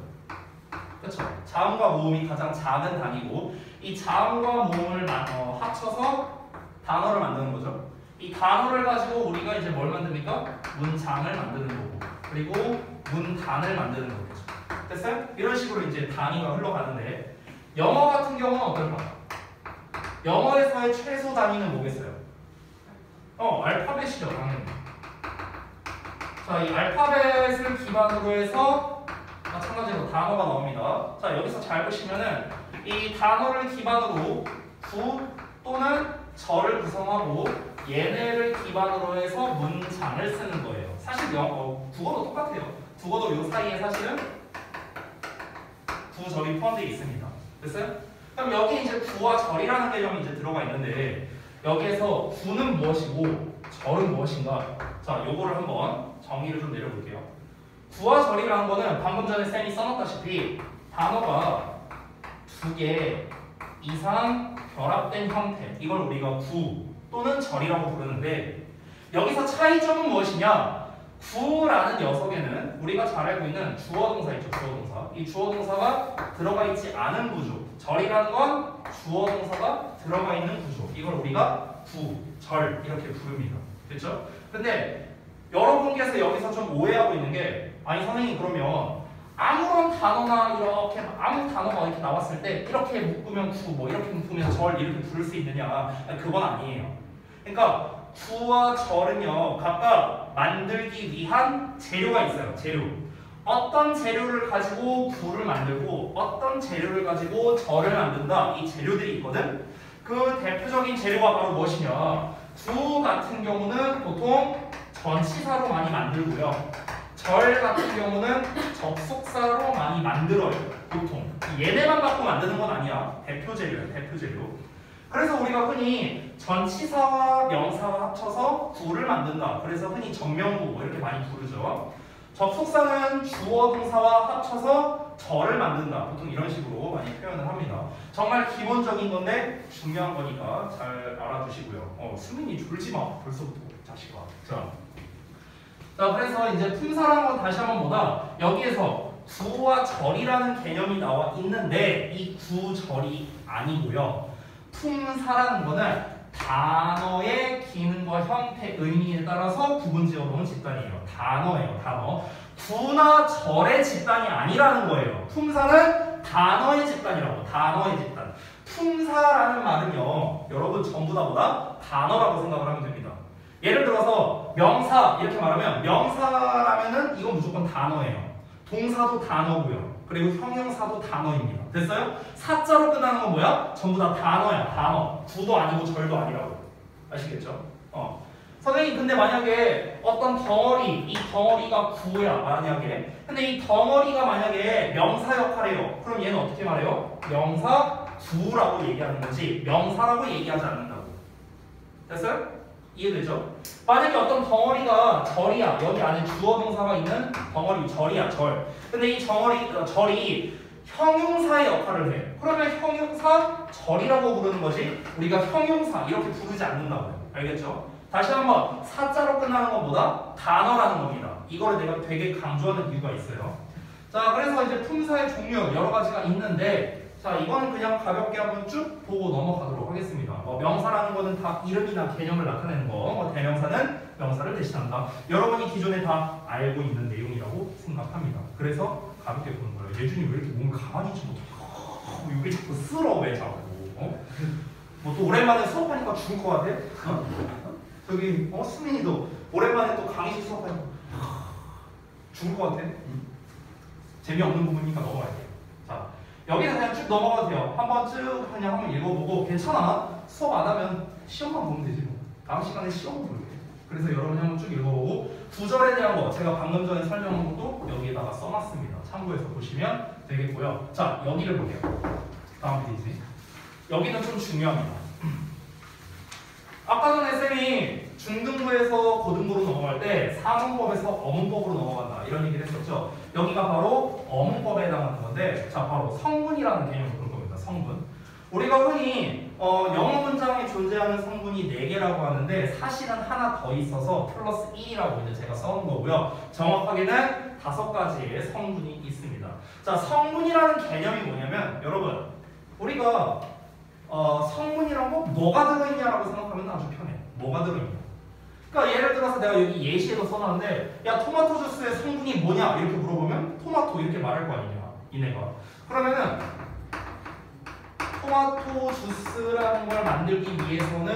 그렇죠? 자음과 모음이 가장 작은 단위고 이 자음과 모음을 합쳐서 단어를 만드는 거죠. 이 단어를 가지고 우리가 이제 뭘 만듭니까? 문장을 만드는 거고 그리고 문단을 만드는 거겠죠. 됐어요? 이런 식으로 이제 단위가 흘러가는데 영어 같은 경우는 어떨까? 영어에서의 최소 단위는 뭐겠어요? 알파벳이죠, 당연히. 자, 이 알파벳을 기반으로 해서 마찬가지로 단어가 나옵니다. 자, 여기서 잘 보시면은 이 단어를 기반으로 구 또는 절을 구성하고 얘네를 기반으로 해서 문장을 쓰는 거예요. 사실 국어도 똑같아요. 국어도 요 사이에 사실은 구, 절이 포함되어 있습니다. 됐어요? 그럼 여기 이제 구와 절이라는 개념이 이제 들어가 있는데 여기에서 구는 무엇이고 절은 무엇인가? 자, 요거를 한번 정의를 좀 내려볼게요. 구와 절이라는 거는 방금 전에 쌤이 써놨다시피 단어가 2개 이상 결합된 형태, 이걸 우리가 구 또는 절이라고 부르는데 여기서 차이점은 무엇이냐? 구라는 녀석에는 우리가 잘 알고 있는 주어동사 있죠. 주어동사. 이 주어동사가 들어가 있지 않은 구조. 절이라는 건 주어동사가 들어가 있는 구조. 이걸 우리가 구, 절 이렇게 부릅니다. 됐죠? 근데 여러분께서 여기서 좀 오해하고 있는 게 아니 선생님 그러면 아무런 단어나 이렇게 아무 단어가 이렇게 나왔을 때 이렇게 묶으면 구, 뭐 이렇게 묶으면 절 이렇게 부를 수 있느냐? 그건 아니에요. 그러니까 구와 절은요 각각 만들기 위한 재료가 있어요. 재료. 어떤 재료를 가지고 구를 만들고 어떤 재료를 가지고 절을 만든다. 이 재료들이 있거든. 그 대표적인 재료가 바로 무엇이냐? 구 같은 경우는 보통 전치사로 많이 만들고요. 절 같은 경우는 접속사로 많이 만들어요. 보통 얘네만 갖고 만드는 건 아니야. 대표 재료야. 대표 재료. 그래서 우리가 흔히 전치사와 명사와 합쳐서 구를 만든다. 그래서 흔히 정명구 뭐 이렇게 많이 부르죠. 접속사는 주어 동사와 합쳐서 절을 만든다. 보통 이런 식으로 많이 표현을 합니다. 정말 기본적인 건데 중요한 거니까 잘 알아두시고요. 수민이 졸지 마. 벌써부터 자식아. 자, 그래서 이제 품사라는 건 다시 한번 보다 여기에서 구와 절이라는 개념이 나와 있는데 이 구, 절이 아니고요. 품사라는 거는 단어의 기능과 형태, 의미에 따라서 구분 지어놓은 집단이에요. 단어예요, 단어. 구나 절의 집단이 아니라는 거예요. 품사는 단어의 집단이라고, 단어의 집단. 품사라는 말은요, 여러분 전부 다 뭐다? 단어라고 생각을 하면 됩니다. 예를 들어서 명사 이렇게 말하면 명사라면은 이건 무조건 단어예요. 동사도 단어고요. 그리고 형용사도 단어입니다. 됐어요? 사자로 끝나는 건 뭐야? 전부 다 단어야. 단어. 구도 아니고 절도 아니라고. 아시겠죠? 선생님 근데 만약에 어떤 덩어리, 이 덩어리가 구야 만약에. 근데 이 덩어리가 만약에 명사 역할이에요. 그럼 얘는 어떻게 말해요? 명사 구라고 얘기하는 거지 명사라고 얘기하지 않는다고. 됐어요? 이해되죠? 만약에 어떤 덩어리가 절이야. 여기 안에 주어 동사가 있는 덩어리 절이야. 절. 근데 이 절이 형용사의 역할을 해. 그러면 형용사 절이라고 부르는 것이 우리가 형용사 이렇게 부르지 않는다고요. 알겠죠? 다시 한번 사자로 끝나는 것보다 단어라는 겁니다. 이거를 내가 되게 강조하는 이유가 있어요. 자, 그래서 이제 품사의 종류 여러 가지가 있는데, 자, 이거는 그냥 가볍게 한번 쭉 보고 넘어가도록 하겠습니다. 명사라는 거는 다 이름이나 개념을 나타내는 거, 대명사는 명사를 대신한다. 여러분이 기존에 다 알고 있는 내용이라고 생각합니다. 그래서 가볍게 보는 거예요. 예준이 왜 이렇게 몸을 가만히 있지 못해? 이게 자꾸 쓸어 왜 자꾸? 뭐 또 오랜만에 수업하니까 죽을 것 같아? 저기 수민이도 오랜만에 또 강의실 수업하니까 죽을 것 같아? 재미없는 부분이니까 넘어갈게요. 자, 여기는 그냥 쭉 넘어가도 돼요. 한번 쭉 그냥 한번 읽어보고 괜찮아. 수업 안 하면 시험만 보면 되지 뭐. 다음 시간에 시험을 볼게요. 그래서 여러분이 한번 쭉 읽어보고 구절에 대한 거 제가 방금 전에 설명한 것도 여기에다가 써놨습니다. 참고해서 보시면 되겠고요. 자, 여기를 볼게요. 다음 페이지. 여기는 좀 중요합니다. 아까 전에 쌤이 중등부에서 고등부로 넘어갈 때 상문법에서 어문법으로 넘어간다 이런 얘기를 했었죠. 여기가 바로 어문법에 해당하는 건데, 자, 바로 성분이라는 개념을 볼 겁니다. 성분. 우리가 흔히 영어 문장에 존재하는 성분이 4개라고 하는데 사실은 하나 더 있어서 플러스 1이라고 이제 제가 써놓은 거고요. 정확하게는 5가지의 성분이 있습니다. 자, 성분이라는 개념이 뭐냐면 여러분 우리가 성분이란 거 뭐가 들어있냐라고 생각하면 아주 편해. 뭐가 들어있냐. 그러니까 예를 들어서 내가 여기 예시에도 써놨는데 야 토마토 주스의 성분이 뭐냐 이렇게 물어보면 토마토 이렇게 말할 거 아니냐 이네가. 그러면은 토마토 주스라는 걸 만들기 위해서는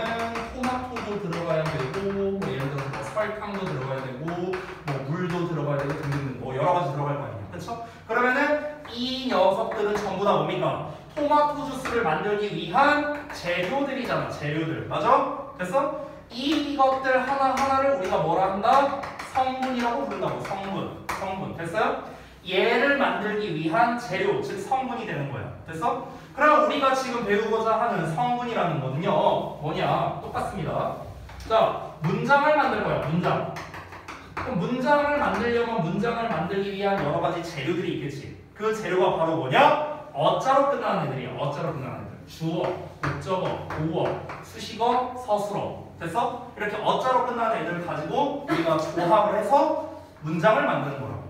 토마토도 들어가야 되고 뭐 예를 들어서 뭐 설탕도 들어가야 되고 뭐 물도 들어가야 되고 등등 뭐 여러 가지 들어갈 거 아니냐. 그렇죠? 그러면은 이 녀석들은 전부 다 뭡니까? 토마토 주스를 만들기 위한 재료들이잖아. 재료들. 맞아? 됐어? 이것들 하나하나를 우리가 뭐라 한다? 성분이라고 부른다고. 성분. 됐어요? 얘를 만들기 위한 재료, 즉 성분이 되는 거야. 됐어? 그럼 우리가 지금 배우고자 하는 성분이라는 거는요. 뭐냐? 똑같습니다. 자, 문장을 만들 거야. 문장. 그럼 문장을 만들려면 문장을 만들기 위한 여러 가지 재료들이 있겠지. 그 재료가 바로 뭐냐? 어자로 끝나는 애들이야. 어자로 끝나는 애들. 주어, 목적어, 보어, 수식어, 서술어. 됐어? 이렇게 어자로 끝나는 애들을 가지고 우리가 조합을 해서 문장을 만드는 거라고.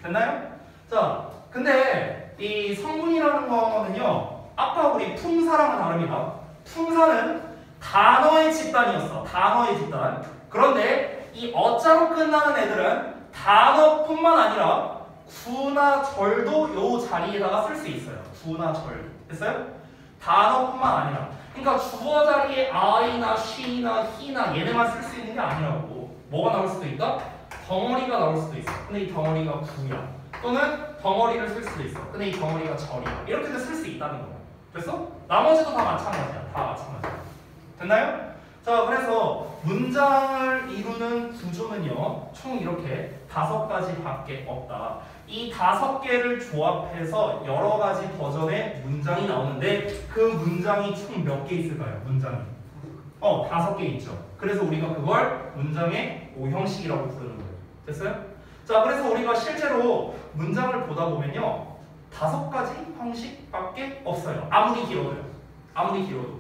됐나요? 자, 근데 이 성분이라는 거는요. 아까 우리 품사랑은 다릅니다. 품사는 단어의 집단이었어. 단어의 집단. 그런데 이 어자로 끝나는 애들은 단어뿐만 아니라 구나 절도 요 자리에다가 쓸 수 있어요. 구나 절. 됐어요? 단어뿐만 아니라. 그러니까 주어 자리에 I나 she나 he나 얘네만 쓸 수 있는 게 아니라고. 뭐가 나올 수도 있다? 덩어리가 나올 수도 있어. 근데 이 덩어리가 구야. 또는 덩어리를 쓸 수도 있어. 근데 이 덩어리가 절이야. 이렇게도 쓸 수 있다는 거야. 됐어? 나머지도 다 마찬가지야. 다 마찬가지야. 됐나요? 자, 그래서 문장을 이루는 구조는요. 총 이렇게 5가지밖에 없다. 이 5개를 조합해서 여러 가지 버전의 문장이 나오는데 그 문장이 총 몇 개 있을까요? 문장이 5개 있죠. 그래서 우리가 그걸 문장의 오형식이라고 부르는 거예요. 됐어요? 자, 그래서 우리가 실제로 문장을 보다 보면요 5가지 형식밖에 없어요. 아무리 길어도요. 아무리 길어도.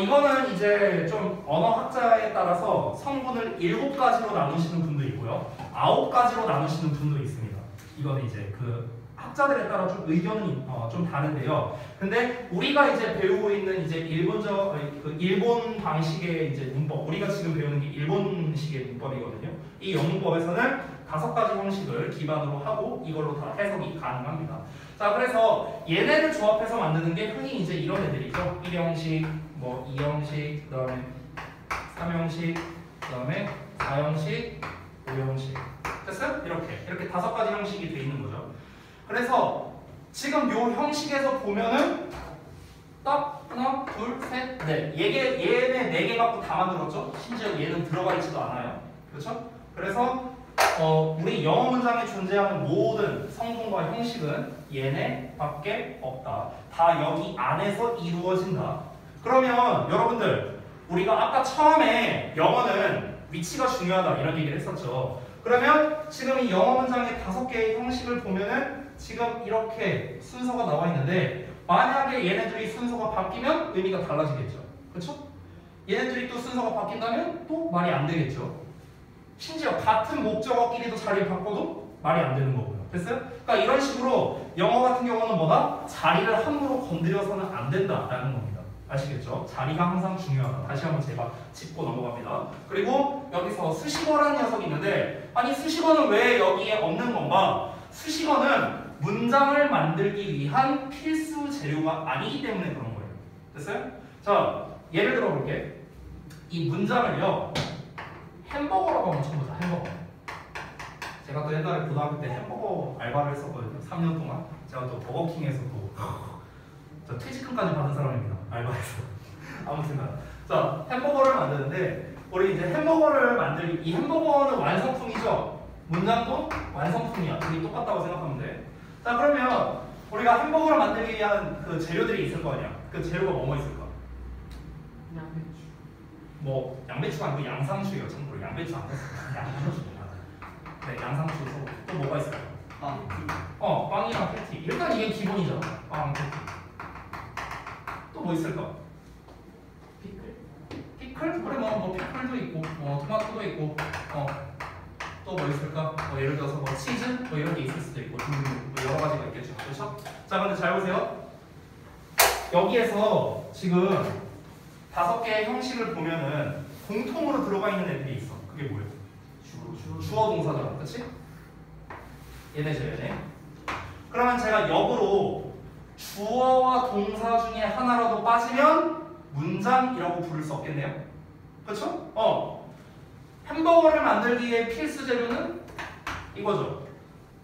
이거는 이제 좀 언어학자에 따라서 성분을 7가지로 나누시는 분도 있고요. 9가지로 나누시는 분도 있습니다. 이거는 이제 그 학자들에 따라 좀 의견은 좀 다른데요. 근데 우리가 이제 배우고 있는 이제 일본 방식의 이제 문법, 우리가 지금 배우는 게 일본식의 문법이거든요. 이 영문법에서는 5가지 형식을 기반으로 하고 이걸로 다 해석이 가능합니다. 자, 그래서 얘네를 조합해서 만드는 게 흔히 이제 이런 애들이죠. 1형식, 뭐 2형식, 그다음에 3형식, 그다음에 4형식, 5형식. 됐어요? 이렇게 5가지 형식이 돼 있는 거죠. 그래서 지금 요 형식에서 보면은 딱 하나, 둘, 셋, 넷. 얘네 4개 갖고 다 만들었죠? 심지어 얘는 들어가 있지도 않아요. 그렇죠? 그래서 우리 영어 문장에 존재하는 모든 성분과 형식은 얘네밖에 없다. 다 여기 안에서 이루어진다. 그러면 여러분들 우리가 아까 처음에 영어는 위치가 중요하다 이런 얘기를 했었죠. 그러면 지금 이 영어 문장의 5개의 형식을 보면은 지금 이렇게 순서가 나와 있는데 만약에 얘네들이 순서가 바뀌면 의미가 달라지겠죠. 그렇죠? 얘네들이 또 순서가 바뀐다면 또 말이 안 되겠죠. 심지어 같은 목적어끼리도 자리를 바꿔도 말이 안 되는 거고요. 됐어요? 그러니까 이런 식으로 영어 같은 경우는 뭐다? 자리를 함부로 건드려서는 안 된다라는 겁니다. 아시겠죠? 자리가 항상 중요하다. 다시 한번 제가 짚고 넘어갑니다. 그리고 여기서 수식어라는 녀석이 있는데 아니 수식어는 왜 여기에 없는 건가? 수식어는 문장을 만들기 위한 필수 재료가 아니기 때문에 그런 거예요. 됐어요? 자, 예를 들어 볼게. 이 문장을요. 햄버거라고 한번 쳐보자. 햄버거. 제가 또 옛날에 고등학교 때 햄버거 알바를 했었거든요. 3년 동안. 제가 또 버거킹에서 저 퇴직금까지 받은 사람입니다. 알바해서. 아무튼 자, 햄버거를 만드는데 우리 이제 햄버거를 만들기 이 햄버거는 완성품이죠. 문장도 완성품이야. 둘이 똑같다고 생각하면 돼. 자, 그러면 우리가 햄버거를 만들기 위한 그 재료들이 있을 거 아니야. 그 재료가 뭐뭐 있을까? 양배추. 뭐 양배추가 아니고 양상추예요. 참고로 양배추 안 했어요. 양상추. 네, 양상추 또 뭐가 있을까? 빵이랑 패티. 일단 이게 기본이죠. 빵, 패티. 또 뭐 있을까? 피클. 피클? 그래 뭐 피클도 있고 토마토도 있고 또 뭐 있을까? 예를 들어서 뭐 치즈? 뭐 이런 게 있을 수도 있고 뭐 여러 가지가 있겠죠. 그렇죠? 자, 근데 잘 보세요. 여기에서 지금 5개의 형식을 보면은 공통으로 들어가 있는 애들이 있어. 그게 뭐예요? 주어 동사잖아. 그치? 얘네죠, 얘네. 그러면 제가 역으로 주어와 동사 중에 하나라도 빠지면 문장이라고 부를 수 없겠네요. 그렇죠? 햄버거를 만들기 위해 필수 재료는 이거죠.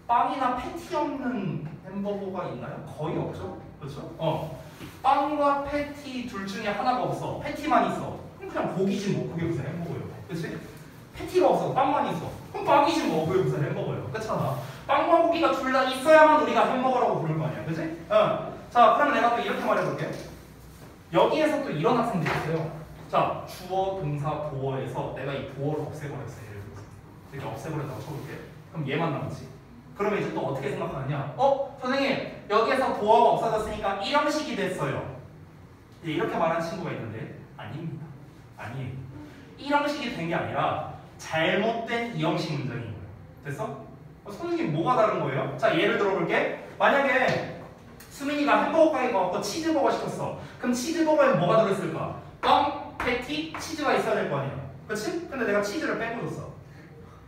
빵이나 패티 없는 햄버거가 있나요? 거의 없죠. 그렇죠? 빵과 패티 둘 중에 하나가 없어. 패티만 있어. 그럼 그냥 고기지 뭐. 그게 무슨 햄버거예요. 그렇지? 패티가 없어. 빵만 있어. 그럼 빵이지 뭐. 그게 무슨 햄버거예요. 그렇잖아. 빵과 고기가 둘 다 있어야만 우리가 햄버거라고 부를 거 아니야. 그치? 자, 그러면 내가 또 이렇게 말해볼게. 여기에서 또 이런 학생들이 있어요. 자, 주어, 동사, 보어에서 내가 이 보어를 없애버렸어. 예를 들어서. 이렇게 없애버렸다고 쳐볼게. 그럼 얘만 남지. 그러면 이제 또 어떻게 생각하느냐? 선생님, 여기에서 보어가 없어졌으니까 1형식이 됐어요. 이렇게 말하는 친구가 있는데 아닙니다. 아니에요. 1형식이 된 게 아니라 잘못된 2형식 문장인 거예요. 됐어? 선생님 뭐가 다른 거예요? 자, 예를 들어볼게. 만약에 수민이가 햄버거 가게 가서 치즈버거 시켰어. 그럼 치즈버거에 뭐가 들어있을까? 빵, 패티, 치즈가 있어야 될 거 아니야. 그렇지? 근데 내가 치즈를 빼고 줬어.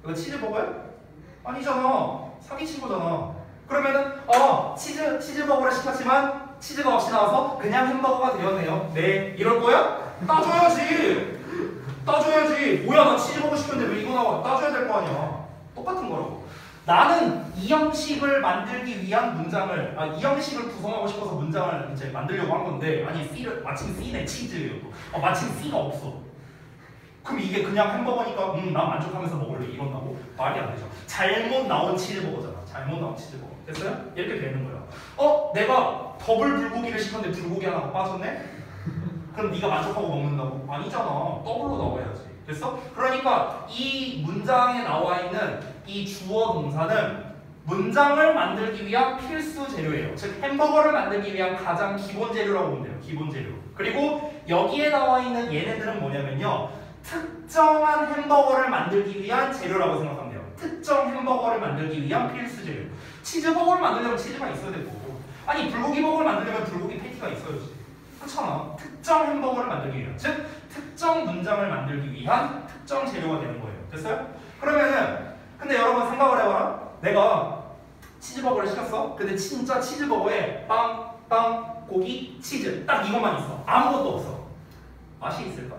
이거 치즈버거야? 아니잖아. 사기 친구잖아. 그러면은 치즈버거를 시켰지만 치즈가 없이 나와서 그냥 햄버거가 되었네요. 네, 이럴 거야? 따줘야지. 뭐야, 나 치즈버거 시켰는데 왜 이거 나와? 따줘야 될 거 아니야. 똑같은 거라고. 나는 이 형식을 만들기 위한 문장을 이 형식을 구성하고 싶어서 문장을 이제 만들려고 한 건데 아니 C를 마침 C네 치즈예요. 마침 C가 없어. 그럼 이게 그냥 햄버거니까 나 만족하면서 먹을래 이런다고? 말이 안 되죠. 잘못 나온 치즈버거잖아. 잘못 나온 치즈버거. 됐어요? 이렇게 되는 거야. 내가 더블 불고기를 시켰는데 불고기 하나가 빠졌네? 그럼 네가 만족하고 먹는다고? 아니잖아. 더블로 나와야지. 됐어? 그러니까 이 문장에 나와 있는 이 주어 동사는 문장을 만들기 위한 필수 재료예요. 즉 햄버거를 만들기 위한 가장 기본 재료라고 보면 돼요. 기본 재료. 그리고 여기에 나와 있는 얘네들은 뭐냐면요. 특정한 햄버거를 만들기 위한 재료라고 생각하면 돼요. 특정 햄버거를 만들기 위한 필수 재료. 치즈버거를 만들려면 치즈가 있어야 되고 아니 불고기 버거를 만들려면 불고기 패티가 있어야지. 그렇잖아. 특정 햄버거를 만들기 위한 즉 특정 문장을 만들기 위한 특정 재료가 되는 거예요. 됐어요? 그러면은 근데 여러분 생각을 해봐라. 내가 치즈버거를 시켰어. 근데 진짜 치즈버거에 빵, 고기, 치즈 딱 이것만 있어. 아무것도 없어. 맛이 있을까?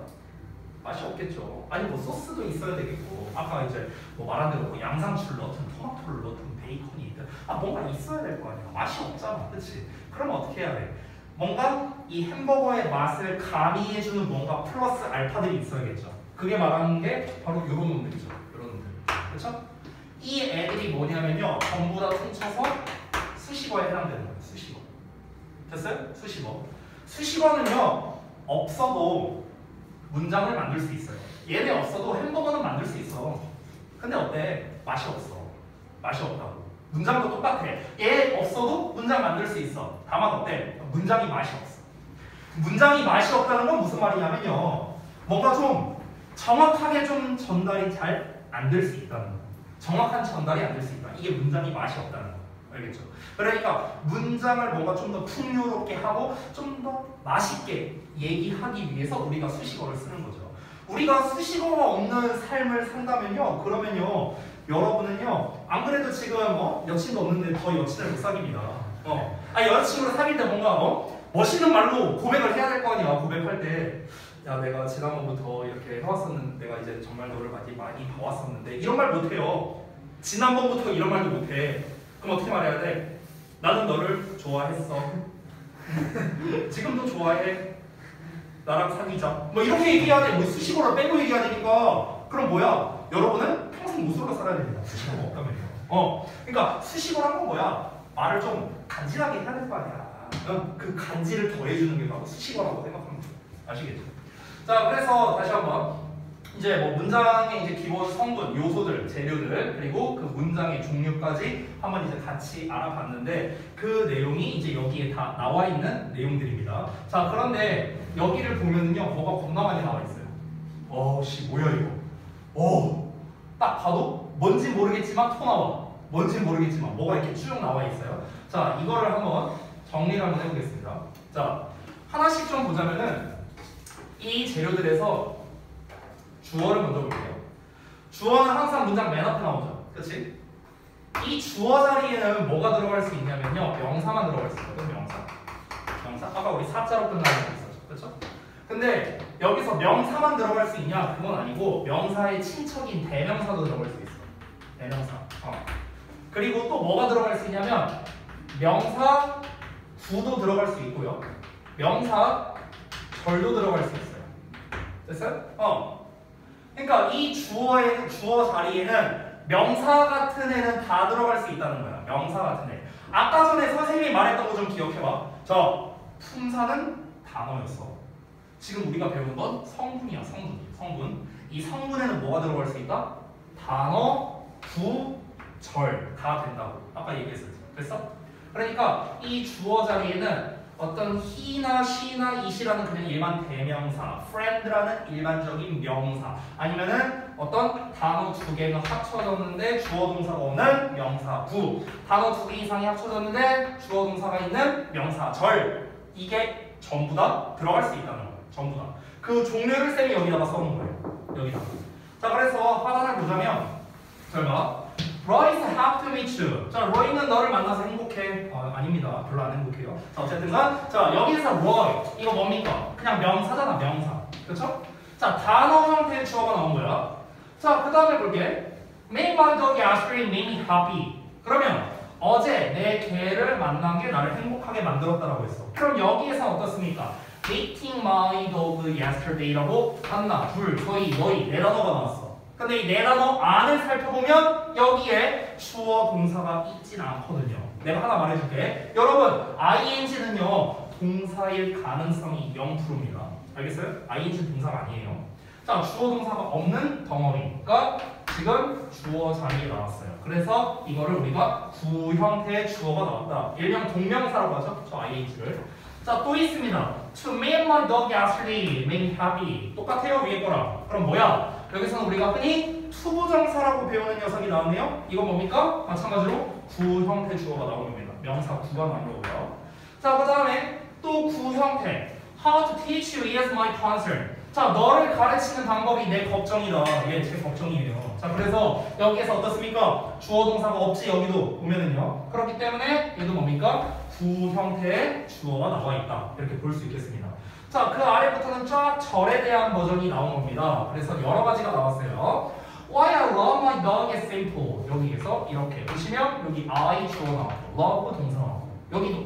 맛이 없겠죠. 아니 뭐 소스도 있어야 되겠고 아까 이제 뭐 말한 대로 뭐 양상추를 넣든 토마토를 넣든 베이컨이 있든 뭔가 있어야 될 거 아니야. 맛이 없잖아. 그치? 그러면 어떻게 해야 돼? 뭔가 이 햄버거의 맛을 가미해주는 뭔가 플러스 알파들이 있어야겠죠. 그게 말하는 게 바로 이런 놈들이죠. 이런 놈들. 그렇죠? 이 애들이 뭐냐면요. 전부 다 퉁쳐서 수식어에 해당되는 거예요. 수식어. 됐어요? 수식어. 수식어는요. 없어도 문장을 만들 수 있어요. 얘네 없어도 햄버거는 만들 수 있어. 근데 어때? 맛이 없어. 맛이 없다고. 문장도 똑같아. 얘 없어도 문장 만들 수 있어. 다만 어때? 문장이 맛이 없어. 문장이 맛이 없다는 건 무슨 말이냐면요. 뭔가 좀 정확하게 좀 전달이 잘 안 될 수 있다는 거. 정확한 전달이 안 될 수 있다. 이게 문장이 맛이 없다는 거. 알겠죠? 그러니까 문장을 뭔가 좀 더 풍요롭게 하고 좀 더 맛있게 얘기하기 위해서 우리가 수식어를 쓰는 거죠. 우리가 수식어가 없는 삶을 산다면요. 그러면요. 여러분은요. 안 그래도 지금 여친도 없는데 더 여친을 못 사깁니다. 여자친구를 사귈 때 뭔가 멋있는 말로 고백을 해야 될 거 아니야. 고백할 때. 야, 내가 지난번부터 이렇게 해왔었는데 내가 이제 정말 너를 많이 봐왔었는데 이런 말 못해요. 지난번부터 이런 말도 못해. 그럼 어떻게 말해야 돼? 나는 너를 좋아했어. 지금도 좋아해. 나랑 사귀자. 뭐 이렇게 얘기해야 돼. 뭐 수식어를 빼고 얘기해야 되니까. 그럼 뭐야? 여러분은 평생 무술로 살아야 됩니다. 수식어가 없다면요. 그러니까 수식어란 건 뭐야? 말을 좀 간지나게 해야 될 거 아니야. 그 간지를 더해주는 게 바로 수식어라고 생각하면 돼요. 아시겠죠? 자, 그래서 다시 한번 이제 뭐 문장의 이제 기본 성분, 요소들, 재료들 그리고 그 문장의 종류까지 한번 이제 같이 알아봤는데 그 내용이 이제 여기에 다 나와 있는 내용들입니다. 자, 그런데 여기를 보면은요, 뭐가 겁나 많이 나와 있어요. 뭐야 이거? 딱 봐도 뭔지 모르겠지만 토 나와. 뭔지 모르겠지만 뭐가 이렇게 쭉 나와 있어요. 자, 이거를 한번 정리를 한번 해보겠습니다. 자, 하나씩 좀 보자면은 이 재료들에서 주어를 먼저 볼게요. 주어는 항상 문장 맨 앞에 나오죠. 그렇지? 이 주어 자리에는 뭐가 들어갈 수 있냐면요. 명사만 들어갈 수 있거든. 명사. 아까 우리 사자로 끝나는 거 있었죠. 그렇죠? 근데 여기서 명사만 들어갈 수 있냐? 그건 아니고 명사의 친척인 대명사도 들어갈 수 있어. 대명사. 그리고 또 뭐가 들어갈 수 있냐면 명사 구도 들어갈 수 있고요. 명사 절도 들어갈 수 있어요. 됐어요? 그러니까 이 주어 자리에는 명사 같은 애는 다 들어갈 수 있다는 거야. 명사 같은 애. 아까 전에 선생님이 말했던 거 좀 기억해봐. 품사는 단어였어. 지금 우리가 배운 건 성분이야. 성분. 이 성분에는 뭐가 들어갈 수 있다? 단어, 구, 절 다 된다고. 아까 얘기했었지. 됐어? 그러니까 이 주어 자리에는 어떤 he나 she나 it이라는 그냥 일반 대명사, friend라는 일반적인 명사, 아니면은 어떤 단어 두 개가 합쳐졌는데 주어 동사가 없는 명사구, 단어 두 개 이상이 합쳐졌는데 주어 동사가 있는 명사절, 이게 전부 다 들어갈 수 있다는 거예요. 전부 다. 그 종류를 쌤이 여기다가 써놓은 거예요. 여기다. 자, 그래서 하나를 보자면, Roy is happy to meet you. 자, Roy는 너를 만나서 행복해. 아닙니다. 별로 안 행복해요. 자, 어쨌든간, 자, 여기서 Roy, 이거 뭡니까? 그냥 명사잖아, 명사. 그쵸? 자, 단어 형태의 주어가 나온 거야. 자, 그 다음에 볼게. Make my dog yesterday made me happy. 그러면 어제 내 개를 만난 게 나를 행복하게 만들었다라고 했어. 그럼 여기에서 어떻습니까? Meeting my dog yesterday라고 하나, 둘, 저희, 너희 네 단어가 나왔어. 근데 이 네 단어 안을 살펴보면 여기에 주어 동사가 있진 않거든요. 내가 하나 말해줄게. 여러분, ing는요 동사일 가능성이 0%입니다. 알겠어요? ing 동사가 아니에요. 자, 주어 동사가 없는 덩어리가 지금 주어 자리에 나왔어요. 그래서 이거를 우리가 구 형태의 주어가 나왔다. 일명 동명사라고 하죠. 저 ing를. 자, 또 있습니다. To make my dog yesterday made me happy. 똑같아요, 위에 거랑. 그럼 뭐야? 여기서는 우리가 흔히 투부정사라고 배우는 녀석이 나왔네요. 이건 뭡니까? 마찬가지로 구 형태 주어가 나오는 겁니다. 명사 구가 나온 거고요. 자, 그 다음에 또 구 형태. How to teach you is my concern. 자, 너를 가르치는 방법이 내 걱정이다. 예, 제 걱정이에요. 자, 그래서 여기에서 어떻습니까? 주어 동사가 없지, 여기도 보면은요. 그렇기 때문에 얘도 뭡니까? 구 형태의 주어가 나와 있다. 이렇게 볼 수 있겠습니다. 자, 그 아래부터는 쫙 절에 대한 버전이 나온 겁니다. 그래서 여러 가지가 나왔어요. Why I love my dog is simple. 여기에서 이렇게 보시면 여기 I 주어 나왔고 love 동사 나왔고 여기도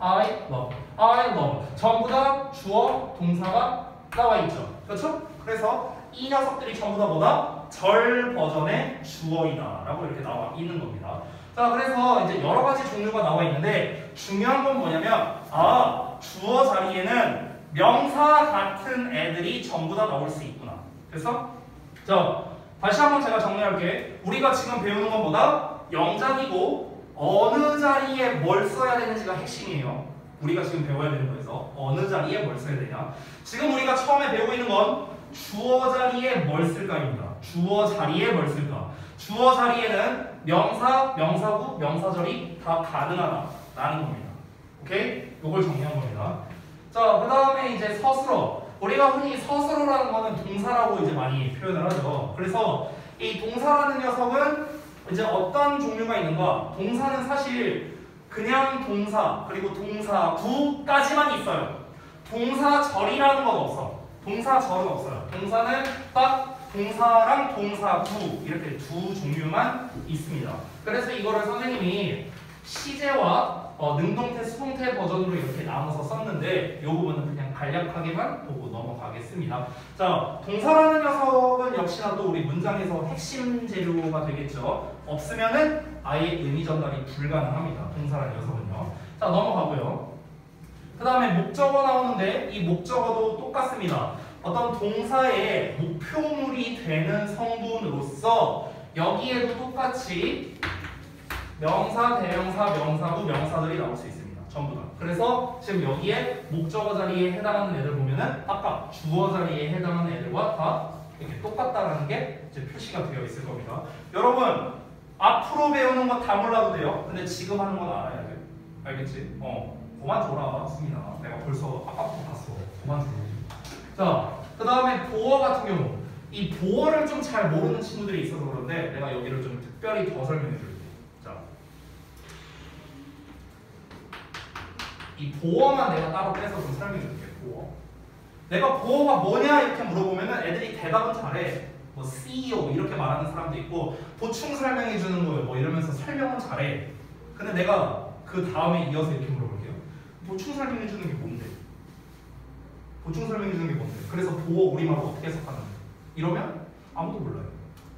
I love 전부 다 주어 동사가 나와 있죠. 그렇죠? 그래서 이 녀석들이 전부 다 뭐다? 절 버전의 주어이다 라고 이렇게 나와 있는 겁니다. 자, 그래서 이제 여러 가지 종류가 나와 있는데 중요한 건 뭐냐면 주어 자리에는 명사 같은 애들이 전부 다 나올 수 있구나. 됐어? 자, 다시 한번 제가 정리할게. 우리가 지금 배우는 건 뭐다? 영작이고 어느 자리에 뭘 써야 되는지가 핵심이에요. 우리가 지금 배워야 되는 거에서 어느 자리에 뭘 써야 되냐. 지금 우리가 처음에 배우고 있는 건 주어 자리에 뭘 쓸까입니다. 주어 자리에 뭘 쓸까. 주어 자리에는 명사, 명사구, 명사절이 다 가능하다라는 겁니다. 오케이? 이걸 정리한 겁니다. 자, 그 다음에 이제 서술어. 우리가 흔히 서술어라는 거는 동사라고 이제 많이 표현을 하죠. 그래서 이 동사라는 녀석은 이제 어떤 종류가 있는가? 동사는 사실 그냥 동사 그리고 동사구까지만 있어요. 동사절이라는 건 없어. 동사절은 없어요. 동사는 딱 동사랑 동사구 이렇게 두 종류만 있습니다. 그래서 이거를 선생님이 시제와 능동태, 수동태 버전으로 이렇게 나눠서 썼는데 이 부분은 그냥 간략하게만 보고 넘어가겠습니다. 자, 동사라는 녀석은 역시나 또 우리 문장에서 핵심 재료가 되겠죠. 없으면은 아예 의미 전달이 불가능합니다. 동사라는 녀석은요. 자, 넘어가고요. 그 다음에 목적어 나오는데 이 목적어도 똑같습니다. 어떤 동사의 목표물이 되는 성분으로서 여기에도 똑같이 명사, 대명사, 명사구, 명사들이 나올 수 있습니다. 전부 다. 그래서 지금 여기에 목적어 자리에 해당하는 애들 보면은 아까 주어 자리에 해당하는 애들과 다 이렇게 똑같다라는 게 이제 표시가 되어 있을 겁니다. 여러분 앞으로 배우는 건 다 몰라도 돼요. 근데 지금 하는 건 알아야 돼. 알겠지? 그만 줘라, 수민아. 내가 벌써 아까부터 봤어. 그만 줘. 자, 그 다음에 보어 같은 경우 이 보어를 좀 잘 모르는 친구들이 있어서 그런데 내가 여기를 좀 특별히 더 설명해 줄게. 자, 이 보어만 내가 따로 빼서 좀 설명해 줄게. 보어. 내가 보어가 뭐냐 이렇게 물어보면은 애들이 대답은 잘해. 뭐 CEO 이렇게 말하는 사람도 있고 보충 설명해 주는 거예요. 뭐 이러면서 설명은 잘해. 근데 내가 그 다음에 이어서 이렇게 물어볼게요. 보충 설명해 주는 게 뭔데? 보충 설명해 주는 게 뭔데? 그래서 보어 우리말로 어떻게 해석하는데? 이러면 아무도 몰라요.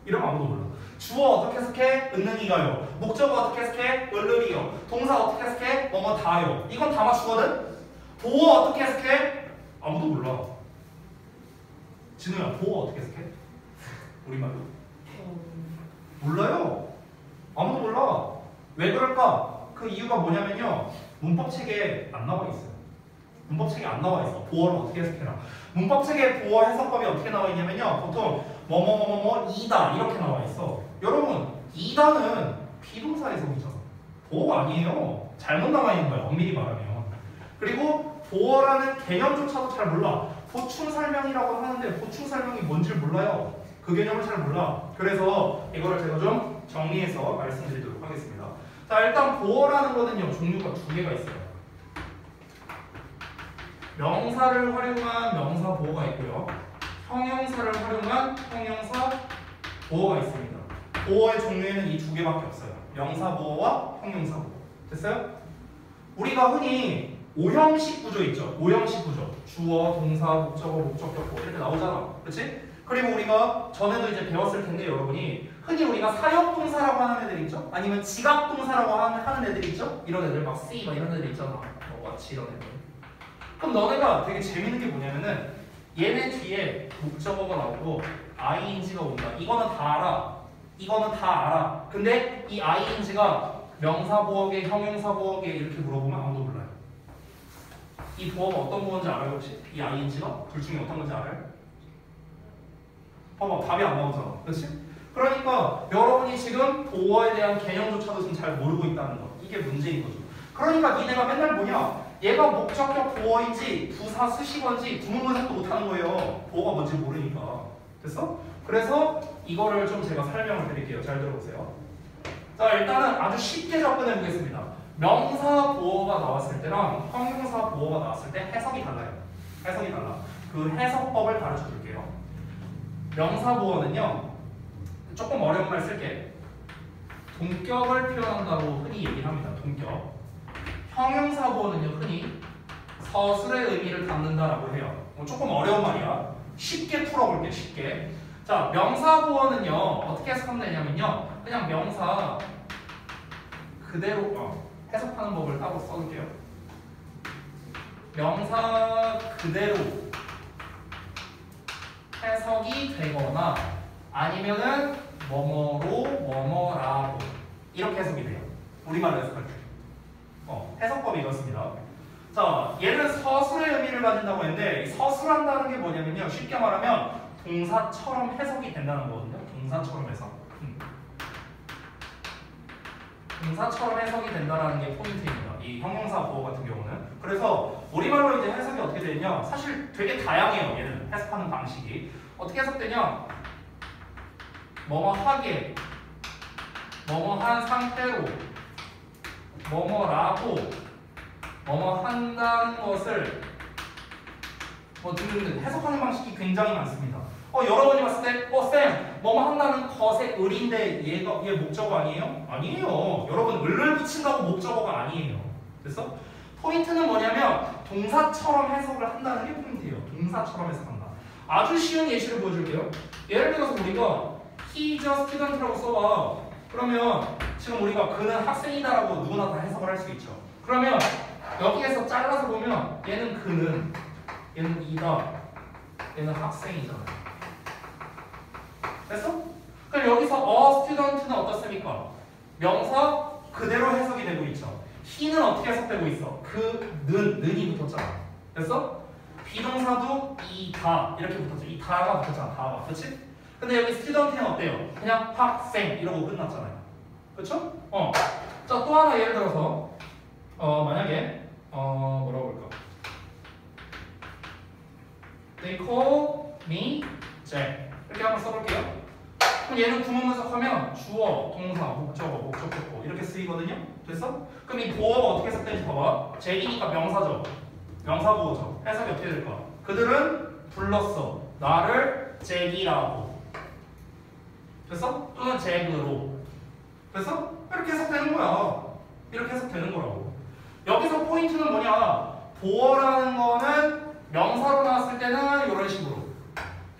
이러면 아무도 몰라. 주어 어떻게 해석해? 은능이가요. 목적어 어떻게 해석해? 을르리요. 동사 어떻게 해석해? 뭐뭐 다요. 이건 다 맞추거든? 보어 어떻게 해석해? 아무도 몰라. 진우야, 보어 어떻게 해석해? 우리말로? 몰라요. 아무도 몰라. 왜 그럴까? 그 이유가 뭐냐면요. 문법책에 안 나와 있어요. 문법책에 안 나와 있어. 보어를 어떻게 해석해라. 문법책에 보어 해석법이 어떻게 나와 있냐면요. 보통 뭐뭐뭐뭐 이다 이렇게 나와 있어. 여러분 이다는 비동사 해석이잖아. 보어가 아니에요. 잘못 나와 있는 거야. 엄밀히 말하면. 그리고 보어라는 개념조차도 잘 몰라. 보충 설명이라고 하는데 보충 설명이 뭔지 몰라요. 그 개념을 잘 몰라. 그래서 이거를 제가 좀 정리해서 말씀드리도록 하겠습니다. 자, 일단 보어라는 거는요. 종류가 두 개가 있어요. 명사를 활용한 명사 보어가 있고요. 형용사를 활용한 형용사 보어가 있습니다. 보어의 종류에는 이 두 개밖에 없어요. 명사 보어와 형용사 보어. 됐어요? 우리가 흔히 오형식 구조 있죠. 오형식 구조. 주어, 동사, 목적어, 목적격 이렇게 나오잖아. 그렇지? 그리고 우리가 전에도 이제 배웠을 텐데 여러분이 흔히 우리가 사역동사라고 하는 애들 있죠? 아니면 지각동사라고 하는 애들 있죠? 이런 애들 막 C 막 이런 애들 있잖아. 왓치 이런 애들. 그럼 너네가 되게 재밌는 게 뭐냐면은 얘네 뒤에 목적어가 나오고 ing가 온다. 이거는 다 알아. 이거는 다 알아. 근데 이 ing가 명사보어계, 형용사보어계 이렇게 물어보면 아무도 몰라요. 이 보어가 어떤 보어인지 알아요 혹시? 이 ing가? 둘 중에 어떤 건지 알아요? 봐봐, 답이 안 나오잖아. 그렇지? 그러니까 여러분이 지금 보어에 대한 개념조차도 지금 잘 모르고 있다는 거. 이게 문제인 거죠. 그러니까 니네가 맨날 뭐냐? 얘가 목적격 보어인지 부사 수식어인지 구문분석도 못하는 거예요. 보어가 뭔지 모르니까. 됐어? 그래서 이거를 좀 제가 설명을 드릴게요. 잘 들어보세요. 자, 일단은 아주 쉽게 접근해 보겠습니다. 명사 보어가 나왔을 때랑 형용사 보어가 나왔을 때 해석이 달라요. 해석이 달라. 그 해석법을 가르쳐 줄게요. 명사 보어는요. 조금 어려운 말 쓸게. 동격을 표현한다고 흔히 얘기를 합니다. 동격. 형용사 보어는요. 흔히 서술의 의미를 담는다라고 해요. 조금 어려운 말이야. 쉽게 풀어볼게. 쉽게. 자, 명사 보어는요. 어떻게 해석하면 되냐면요. 그냥 명사 그대로 해석하는 법을 따로 써줄게요. 명사 그대로 해석이 되거나 아니면은 뭐뭐로 뭐뭐라고 이렇게 해석이 돼요. 우리말로 해석할 때. 해석법이 이렇습니다. 자, 얘는 서술의 의미를 가진다고 했는데 이 서술한다는 게 뭐냐면요. 쉽게 말하면 동사처럼 해석이 된다는 거거든요. 동사처럼 해석. 동사처럼 해석이 된다는 게 포인트입니다. 이 형용사 보호 같은 경우는. 그래서 우리말로 이제 해석이 어떻게 되냐? 사실 되게 다양해요. 얘는 해석하는 방식이 어떻게 해석되냐? 뭐뭐 하게, 뭐뭐 한 상태로, 뭐뭐라고, 뭐뭐 한다는 것을 뭐 등등등 해석하는 방식이 굉장히 많습니다. 여러분이 봤을 때, 쌤, 뭐뭐 한다는 것의 을인데 얘 목적어 아니에요? 아니에요. 여러분, 을을 붙인다고 목적어가 아니에요. 됐어? 포인트는 뭐냐면 동사처럼 해석을 한다는 게 포인트예요. 동사처럼 해석한다. 아주 쉬운 예시를 보여줄게요. 예를 들어서 우리가 he's a student라고 써봐. 그러면 지금 우리가 그는 학생이다라고 누구나 다 해석을 할 수 있죠. 그러면 여기에서 잘라서 보면 얘는 그는, 얘는 이다, 얘는 학생이잖아. 됐어? 그럼 여기서 a student는 어떻습니까? 명사 그대로 해석이 되고 있죠. he는 어떻게 해석되고 있어? 는이 붙었잖아. 됐어? 비동사도 이다 이렇게 붙었죠. 이 다가 붙었잖아. 다가. 그렇지? 근데 여기 student는 어때요? 그냥 학생 이러고 끝났잖아요. 그렇죠? 자, 또 하나 예를 들어서 만약에 뭐라고 볼까? They call me Jack 이렇게 한번 써볼게요. 그럼 얘는 구문분석하면 주어, 동사, 목적어, 목적격보 이렇게 쓰이거든요. 됐어? 그럼 이 보어가 어떻게 해석되는지 봐봐. 잭이니까 명사죠. 명사보어죠. 해석이 어떻게 될까? 그들은 불렀어. 나를 잭이라고. 됐어? 또는 잭으로. 됐어? 이렇게 해석되는 거야. 이렇게 해석되는 거라고. 여기서 포인트는 뭐냐? 보어라는 거는 명사로 나왔을 때는 이런 식으로,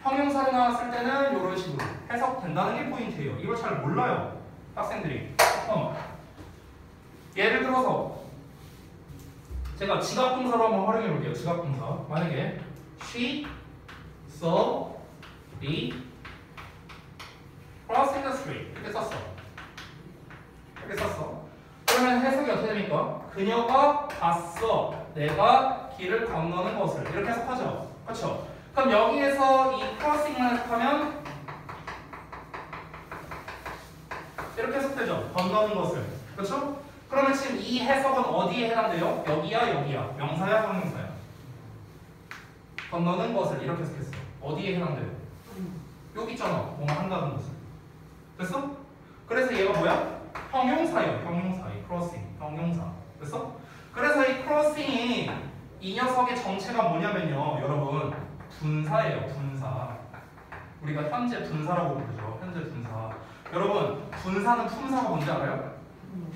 형용사로 나왔을 때는 이런 식으로 해석된다는 게 포인트예요. 이걸 잘 몰라요, 학생들이. 예를 들어서 제가 지각동사로 한번 활용해 볼게요. 지각동사. 만약에 she saw me crossing the street 이렇게 썼어. 이렇게 썼어. 그러면 해석이 어떻게 됩니까? 그녀가 봤어. 내가 길을 건너는 것을. 이렇게 해석하죠. 그렇죠? 그럼 여기에서 이 crossing만 해석하면 이렇게 해석되죠. 건너는 것을. 그렇죠? 그러면 지금 이 해석은 어디에 해당돼요? 여기야, 여기야. 명사야, 형용사야. 건너는 것을 이렇게 해석했어. 어디에 해당돼요? 여기 있잖아. 뭔가 한다는 것을. 됐어? 그래서 얘가 뭐야? 형용사예요. 형용사. 이 crossing. 형용사. 됐어? 그래서 이 crossing이 이 녀석의 정체가 뭐냐면요. 여러분, 분사예요. 분사. 우리가 현재 분사라고 부르죠. 현재 분사. 여러분, 분사는 품사가 뭔지 알아요?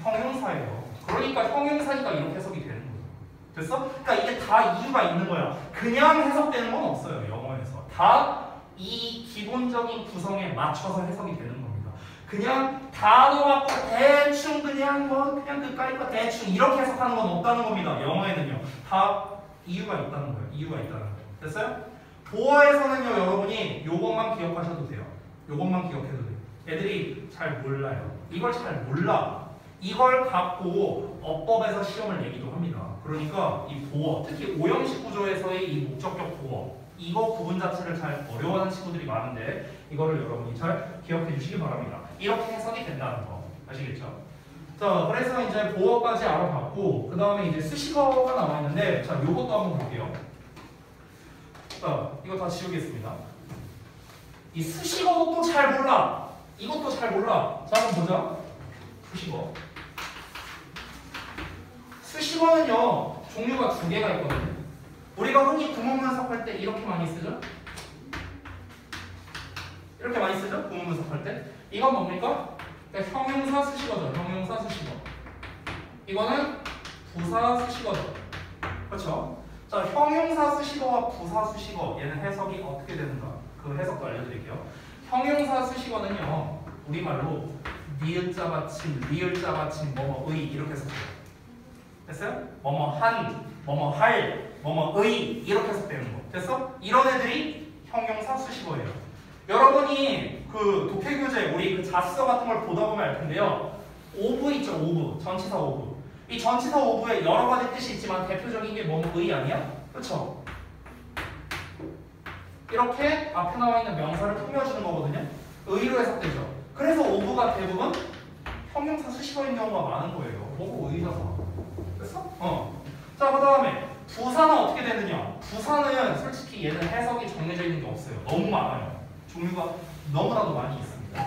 형용사예요. 그러니까 형용사니까 이렇게 해석이 되는 거죠. 됐어? 그러니까 이게 다 이유가 있는 거야. 그냥 해석되는 건 없어요. 영어에서. 다 이 기본적인 구성에 맞춰서 해석이 되는 겁니다. 그냥 단어 갖고 대충 그냥 그냥 그까이 거 대충 이렇게 해석하는 건 없다는 겁니다. 영어에는요. 다 이유가 있다는 거예요. 이유가 있다는 거예요. 됐어요? 보어에서는요, 여러분이 요것만 기억하셔도 돼요. 요것만 기억해도 돼요. 애들이 잘 몰라요. 이걸 잘 몰라. 이걸 갖고 어법에서 시험을 내기도 합니다. 그러니까 이 보어, 특히 오형식 구조에서의 이 목적격 보어, 이거 구분 자체를 잘 어려워하는 친구들이 많은데 이거를 여러분이 잘 기억해 주시기 바랍니다. 이렇게 해석이 된다는 거 아시겠죠? 자, 그래서 이제 보어까지 알아봤고 그 다음에 이제 수식어가 나와 있는데 자, 요것도 한번 볼게요. 자, 이거 다 지우겠습니다. 이 수식어도 또 잘 몰라. 이것도 잘 몰라. 자, 한번 보자. 수식어. 수식어는요, 종류가 두 개가 있거든요. 우리가 흔히 구문 분석할 때 이렇게 많이 쓰죠? 이렇게 많이 쓰죠? 구문 분석할 때. 이건 뭡니까? 그러니까 형용사 수식어죠. 형용사 수식어. 이거는 부사 수식어죠. 그렇죠? 자, 형용사 수식어와 부사 수식어, 얘는 해석이 어떻게 되는가? 그 해석도 알려드릴게요. 형용사 수식어는요, 우리말로 니은자 받침, 리을자 받침, 뭐의 이렇게 해석해요. 됐어요? 뭐뭐 한, 뭐뭐 할, 뭐뭐의 이렇게 해석되는 거. 됐어? 이런 애들이 형용사 수식어예요. 여러분이 그 독해교재 우리 그 자습서 같은 걸 보다 보면 알 텐데요. 오브 있죠, 오브. 전치사 오브. 이 전치사 오브에 여러 가지 뜻이 있지만 대표적인 게 뭐뭐의 아니야? 그렇죠? 이렇게 앞에 나와 있는 명사를 꾸며주는 거거든요. 의로 해석되죠. 그래서 오브가 대부분 형용사 수식어인 경우가 많은 거예요. 뭐고 의잖아. 됐어? 자, 그 다음에 부사는 어떻게 되느냐? 부사는 솔직히 얘는 해석이 정해져 있는 게 없어요. 너무 많아요. 종류가 너무나도 많이 있습니다.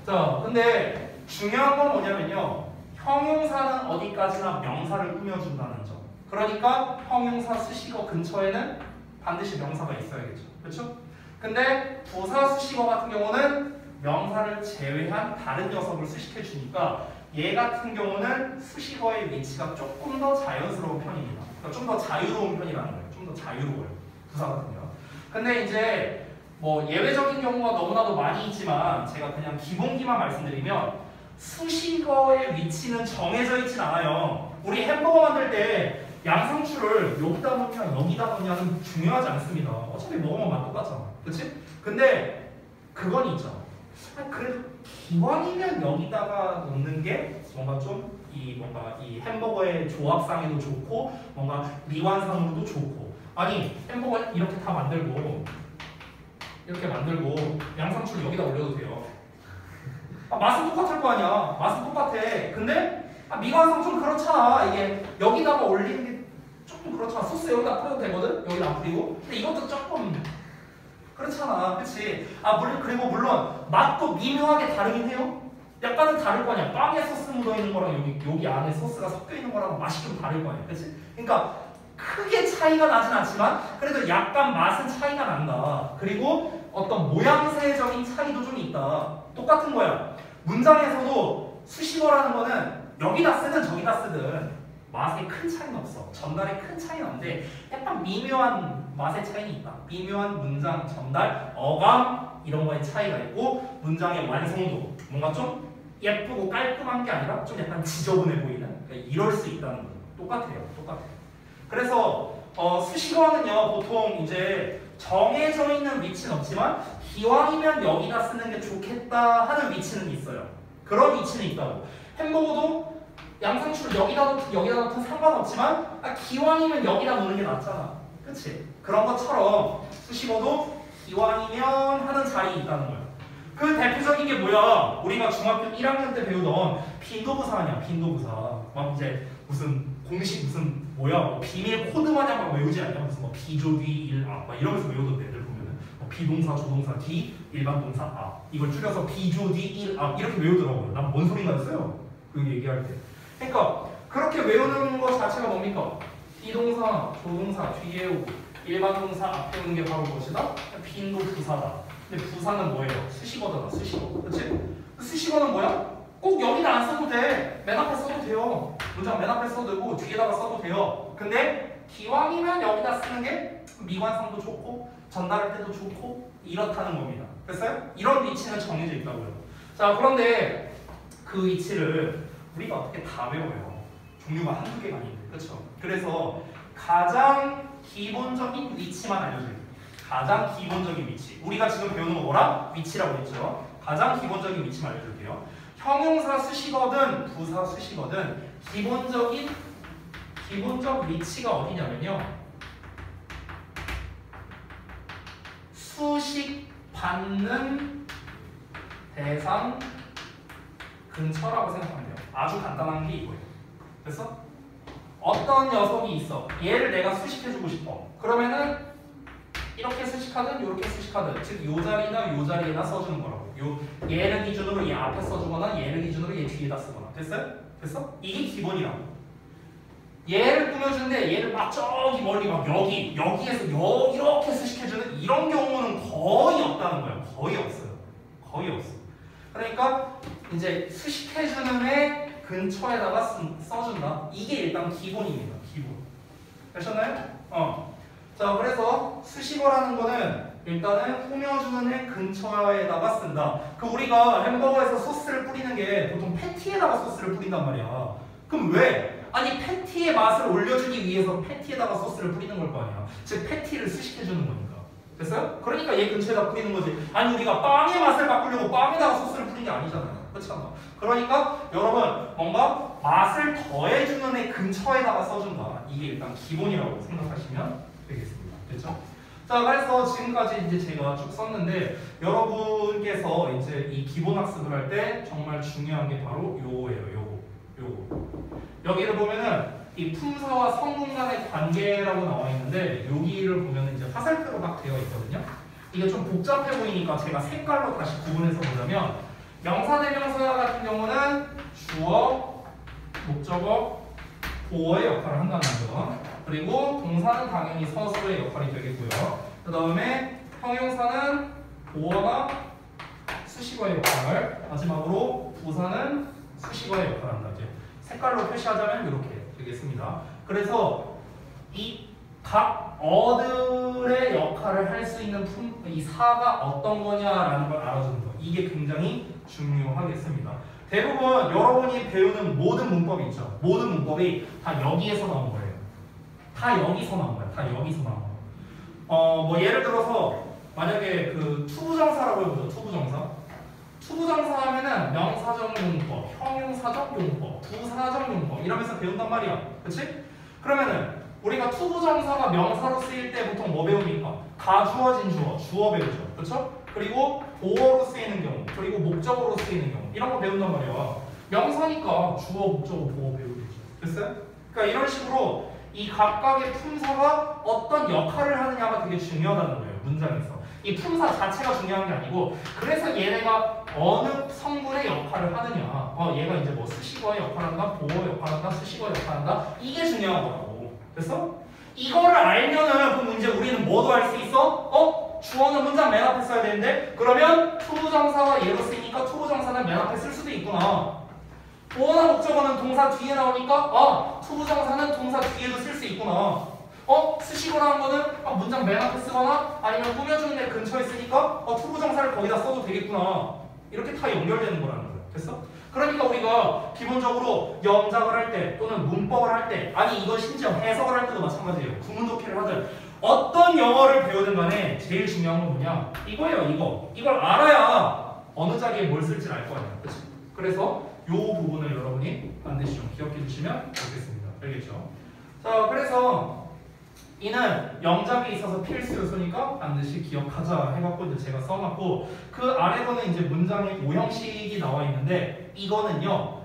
자, 근데 중요한 건 뭐냐면요. 형용사는 어디까지나 명사를 꾸며준다는 점. 그러니까 형용사 수식어 근처에는 반드시 명사가 있어야겠죠. 그렇죠? 근데 부사 수식어 같은 경우는 명사를 제외한 다른 녀석을 수식해 주니까 얘 같은 경우는 수식어의 위치가 조금 더 자연스러운 편입니다. 그러니까 좀 더 자유로운 편이라는 거예요. 좀 더 자유로워요. 부사 같은 경우. 근데 이제 뭐 예외적인 경우가 너무나도 많이 있지만 제가 그냥 기본기만 말씀드리면 수식어의 위치는 정해져 있진 않아요. 우리 햄버거 만들 때 양상추를 여기다 넣냐 여기다 넣냐는 중요하지 않습니다. 어차피 먹으면 맛 똑같잖아. 그렇지? 근데 그건 있죠. 그래도 기왕이면 여기다가 넣는 게 뭔가 좀 이 햄버거의 조합상에도 좋고 뭔가 미완성으로도 좋고. 아니 햄버거 이렇게 다 만들고 이렇게 만들고 양상추를 여기다 올려도 돼요. 맛은 똑같을 거 아니야. 맛은 똑같아. 근데 미완성 좀 그렇잖아. 이게 여기다가 올리는 게 조금 그렇잖아. 소스 여기다 뿌려도 되거든. 여기다 안 뿌리고. 근데 이것도 조금 그렇잖아. 그치? 그리고 물론 맛도 미묘하게 다르긴 해요. 약간은 다를 거 아니야. 빵에 소스 묻어있는 거랑 여기 안에 소스가 섞여있는 거랑 맛이 좀 다를 거 아니야. 그치? 그러니까 크게 차이가 나진 않지만 그래도 약간 맛은 차이가 난다. 그리고 어떤 모양새적인 차이도 좀 있다. 똑같은 거야. 문장에서도 수식어라는 거는 여기다 쓰든 저기다 쓰든 맛에 큰 차이는 없어. 전달에 큰 차이는 없는데 약간 미묘한 맛의 차이는 있다. 미묘한 문장 전달, 어감 이런 거에 차이가 있고 문장의 완성도 뭔가 좀 예쁘고 깔끔한 게 아니라 좀 약간 지저분해 보이는 그러니까 이럴 수 있다는 거예요. 똑같아요. 그래서 수식어는요 보통 이제 정해져 있는 위치는 없지만 기왕이면 여기다 쓰는 게 좋겠다 하는 위치는 있어요. 그런 위치는 있다고. 햄버거도 양상추를 여기다 넣든 상관없지만 기왕이면 여기다 놓는 게 낫잖아. 그치? 그런 것처럼 수식어도 기왕이면 하는 자리에 있다는 거야. 그 대표적인 게 뭐야? 우리가 중학교 1학년 때 배우던 빈도부사 아니야. 빈도부사. 막 이제 무슨 공식 무슨 뭐야 뭐 비밀 코드 마냥 막 외우지 않냐? 무슨 뭐 비조뒤 일막 이러면서 외우던 애들 보면은 뭐 비동사 조동사 뒤 일반 동사 이걸 줄여서 비조뒤 일 이렇게 외우더라고요. 난 뭔 소리가 했어요? 그 얘기할 때. 그러니까 그렇게 외우는 것 자체가 뭡니까? 비동사 조동사 뒤에 오고 일반 동사 앞에 오는 게 바로 무엇이다? 빈도부사다. 근데 부사는 뭐예요? 수식어잖아. 수식어. 그렇지? 수식어는 뭐야? 꼭 여기다 안 써도 돼. 맨 앞에 써도 돼요. 문장 맨 앞에 써도 되고 뒤에다가 써도 돼요. 근데 기왕이면 여기다 쓰는 게 미완성도 좋고 전달할 때도 좋고 이렇다는 겁니다. 됐어요? 이런 위치는 정해져 있다고요. 자, 그런데 그 위치를 우리가 어떻게 다 외워요? 종류가 한두 개가 아닌데. 그렇죠? 그래서 가장 기본적인 위치만 알려드릴게요. 가장 기본적인 위치. 우리가 지금 배우는 거 뭐라? 위치라고 했죠. 가장 기본적인 위치만 알려줄게요. 형용사 수식어든 부사 수식어든 기본적 위치가 어디냐면요. 수식받는 대상 근처라고 생각하면 돼요. 아주 간단한 게 이거예요. 됐어? 어떤 녀석이 있어. 얘를 내가 수식해주고 싶어. 그러면은 이렇게 수식하든 이렇게 수식하든 즉 요 자리나 요 자리에나 써주는 거라고. 얘를 기준으로 얘 앞에 써주거나 얘를 기준으로 얘 뒤에다 쓰거나. 됐어요? 됐어? 이게 기본이라고. 얘를 꾸며주는데 얘를 막 저기 멀리 막 여기에서 이렇게 수식해주는 이런 경우는 거의 없다는 거예요. 거의 없어요. 거의 없어. 그러니까 이제 수식해주는 애 근처에다가 써준다. 이게 일단 기본입니다. 기본. 되셨나요? 자, 그래서 수식어라는 거는 일단은 꾸며주는 애 근처에다가 쓴다. 그 우리가 햄버거에서 소스를 뿌리는 게 보통 패티에다가 소스를 뿌린단 말이야. 그럼 왜? 아니 패티의 맛을 올려주기 위해서 패티에다가 소스를 뿌리는 걸 거 아니야. 즉 패티를 수식해주는 거니까. 됐어요? 그러니까 얘 근처에다 뿌리는 거지. 아니 우리가 빵의 맛을 바꾸려고 빵에다가 소스를 뿌리는 게 아니잖아요. 그렇잖아. 그러니까 여러분 뭔가 맛을 더해주는 애 근처에다가 써준다. 이게 일단 기본이라고 생각하시면 되겠습니다. 됐죠? 자, 그래서 지금까지 이제 제가 쭉 썼는데 여러분께서 이제 이 기본 학습을 할 때 정말 중요한 게 바로 요거예요. 요거. 여기를 보면은 이 품사와 성분 간의 관계라고 나와 있는데 여기를 보면은 이제 화살표로 딱 되어 있거든요. 이게 좀 복잡해 보이니까 제가 색깔로 다시 구분해서 보자면 명사대명사 같은 경우는 주어, 목적어, 보어의 역할을 한다는 거. 그리고 동사는 당연히 서술의 역할이 되겠고요. 그 다음에 형용사는 보어나 수식어의 역할, 마지막으로 부사는 수식어의 역할을 한다. 이제 색깔로 표시하자면 이렇게 되겠습니다. 그래서 이 각 어들의 역할을 할 수 있는 이 사가 어떤 거냐라는 걸 알아주는 거. 이게 굉장히 중요하겠습니다. 대부분 여러분이 배우는 모든 문법이 있죠. 모든 문법이 다 여기에서 나온 거예요. 다 여기서 나온 거야. 다 여기서 나온 거. 뭐 예를 들어서 만약에 그 투부정사라고 해보죠. 투부정사 하면은 명사적 용법, 형용사적 용법, 부사적 용법 이러면서 배운단 말이야. 그치? 그러면은 우리가 투부정사가 명사로 쓰일 때 보통 뭐 배웁니까? 가주어진 주어 배우죠. 그렇죠? 그리고 보어로 쓰이는 경우, 그리고 목적어로 쓰이는 경우 이런 거 배운단 말이야. 명사니까 주어, 목적어, 보어 배우겠죠. 됐어요? 그러니까 이런 식으로 이 각각의 품사가 어떤 역할을 하느냐가 되게 중요하다는 거예요. 문장에서. 이 품사 자체가 중요한 게 아니고 그래서 얘네가 어느 성분의 역할을 하느냐. 얘가 이제 뭐 수식어의 역할을 한다, 보어의 역할을 한다, 수식어의 역할을 한다. 이게 중요한 거라고. 됐어? 이거를 알면은 그럼 이제 우리는 뭐도 할 수 있어? 주어는 문장 맨 앞에 써야 되는데 그러면 투부정사가 얘로 쓰이니까 투부정사는 맨 앞에 쓸 수도 있구나. 보어나 목적어는 동사 뒤에 나오니까 투부정사는 동사 뒤에도 쓸 수 있구나. 수식어라는 거는 문장 맨 앞에 쓰거나 아니면 꾸며주는 애 근처에 쓰니까 투부정사를 거기다 써도 되겠구나. 이렇게 다 연결되는 거라는 거야. 됐어? 그러니까 우리가 기본적으로 영작을 할 때 또는 문법을 할 때 아니 이건 심지어 해석을 할 때도 마찬가지예요. 구문독해를 하든 어떤 영어를 배우든 간에 제일 중요한 건 뭐냐? 이거예요. 이걸 알아야 어느 자리에 뭘 쓸지 알 거 아니야. 그치? 그래서 이 부분을 여러분이 반드시 좀 기억해 주시면 좋겠습니다. 알겠죠? 자, 그래서 이는 영작에 있어서 필수 요소니까 반드시 기억하자 해갖고 이제 제가 써놨고 그 아래로는 이제 문장의 오형식이 나와 있는데 이거는요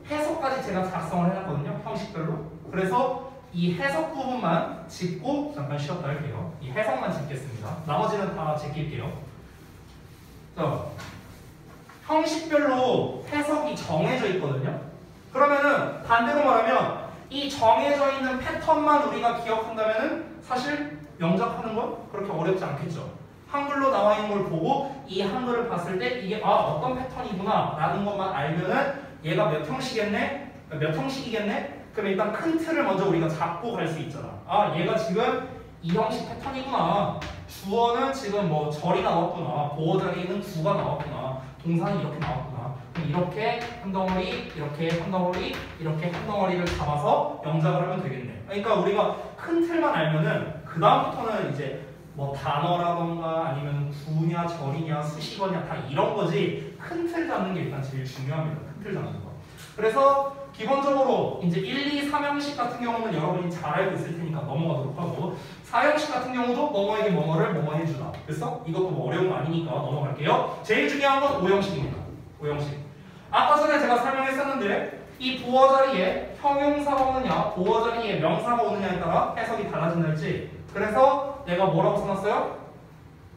해석까지 제가 작성을 해놨거든요. 형식별로. 그래서 이 해석 부분만 짚고 잠깐 쉬었다 할게요. 이 해석만 짚겠습니다. 나머지는 다 제낄게요. 자, 형식별로 해석이 정해져 있거든요. 그러면은 반대로 말하면 이 정해져 있는 패턴만 우리가 기억한다면은 사실 영작하는 건 그렇게 어렵지 않겠죠. 한글로 나와 있는 걸 보고 이 한글을 봤을 때 이게 어떤 패턴이구나 라는 것만 알면은 얘가 몇 형식이겠네? 그럼 일단 큰 틀을 먼저 우리가 잡고 갈 수 있잖아. 얘가 지금 이 형식 패턴이구나. 주어는 지금 뭐 절이 나왔구나. 보어 자리에는 구가 나왔구나. 동사는 이렇게 나왔구나. 그럼 이렇게 한 덩어리, 이렇게 한 덩어리, 이렇게 한 덩어리를 잡아서 영작을 하면 되겠네. 그러니까 우리가 큰 틀만 알면은 그 다음부터는 이제 뭐 단어라던가 아니면 구냐, 절이냐, 수식어냐 다 이런 거지 큰 틀 잡는 게 일단 제일 중요합니다. 큰 틀 잡는 거. 그래서 기본적으로 이제 1, 2, 3형식 같은 경우는 여러분이 잘 알고 있을 테니까 넘어가도록 하고 4형식 같은 경우도 뭐뭐에게 뭐뭐를 뭐뭐 해주다. 그래서 이것도 뭐 어려운 거 아니니까 넘어갈게요. 제일 중요한 건 5형식입니다. 5형식. 아까 전에 제가 설명했었는데 이 보어 자리에 형용사가 오느냐 보어 자리에 명사가 오느냐에 따라 해석이 달라진다 했지. 그래서 내가 뭐라고 써놨어요?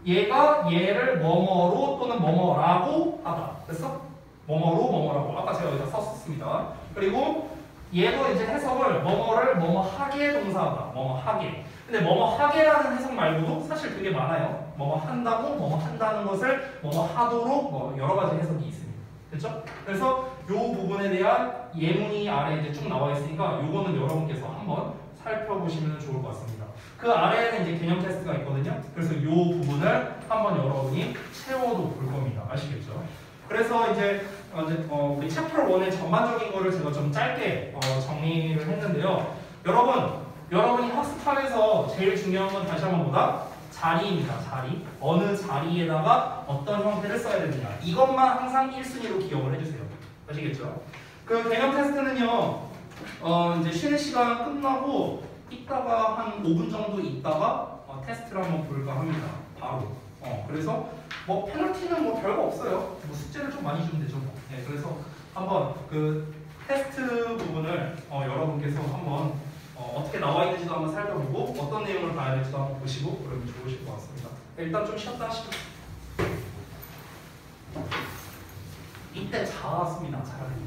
얘가 얘를 뭐뭐로 또는 뭐뭐라고 하다. 됐어? 뭐뭐로 뭐뭐라고 아까 제가 여기다 썼습니다. 그리고 얘도 이제 해석을 뭐뭐를 뭐뭐하게 동사하다. 뭐뭐하게. 근데 뭐뭐하게라는 해석 말고도 사실 되게 많아요. 뭐뭐 한다고 뭐뭐 한다는 것을 뭐뭐 하도록 뭐 여러 가지 해석이 있습니다. 됐죠? 그래서 이 부분에 대한 예문이 아래에 이제 쭉 나와 있으니까 요거는 여러분께서 한번 살펴보시면 좋을 것 같습니다. 그 아래에는 이제 개념 테스트가 있거든요. 그래서 이 부분을 한번 여러분이 채워도 볼 겁니다. 아시겠죠? 그래서 이제 우리 챕터 1의 전반적인 거를 제가 좀 짧게 정리를 했는데요. 여러분이 학습하면서 제일 중요한 건 다시 한번 뭐다? 자리입니다. 자리. 어느 자리에다가 어떤 형태를 써야 되느냐. 이것만 항상 1순위로 기억을 해주세요. 아시겠죠? 그 개념 테스트는요. 이제 쉬는 시간 끝나고 이따가 한 5분 정도 있다가 테스트를 한번 볼까 합니다. 바로. 그래서 뭐 페널티는 뭐 별거 없어요. 뭐 숙제를 좀 많이 주면 되죠. 네, 그래서 한번 그 테스트 부분을 여러분께서 한번 어떻게 나와 있는지도 한번 살펴보고 어떤 내용을 봐야 될지도 한번 보시고 그러면 좋으실 것 같습니다. 네, 일단 좀 쉬었다 하시죠. 이때 잘 왔습니다. 차라리.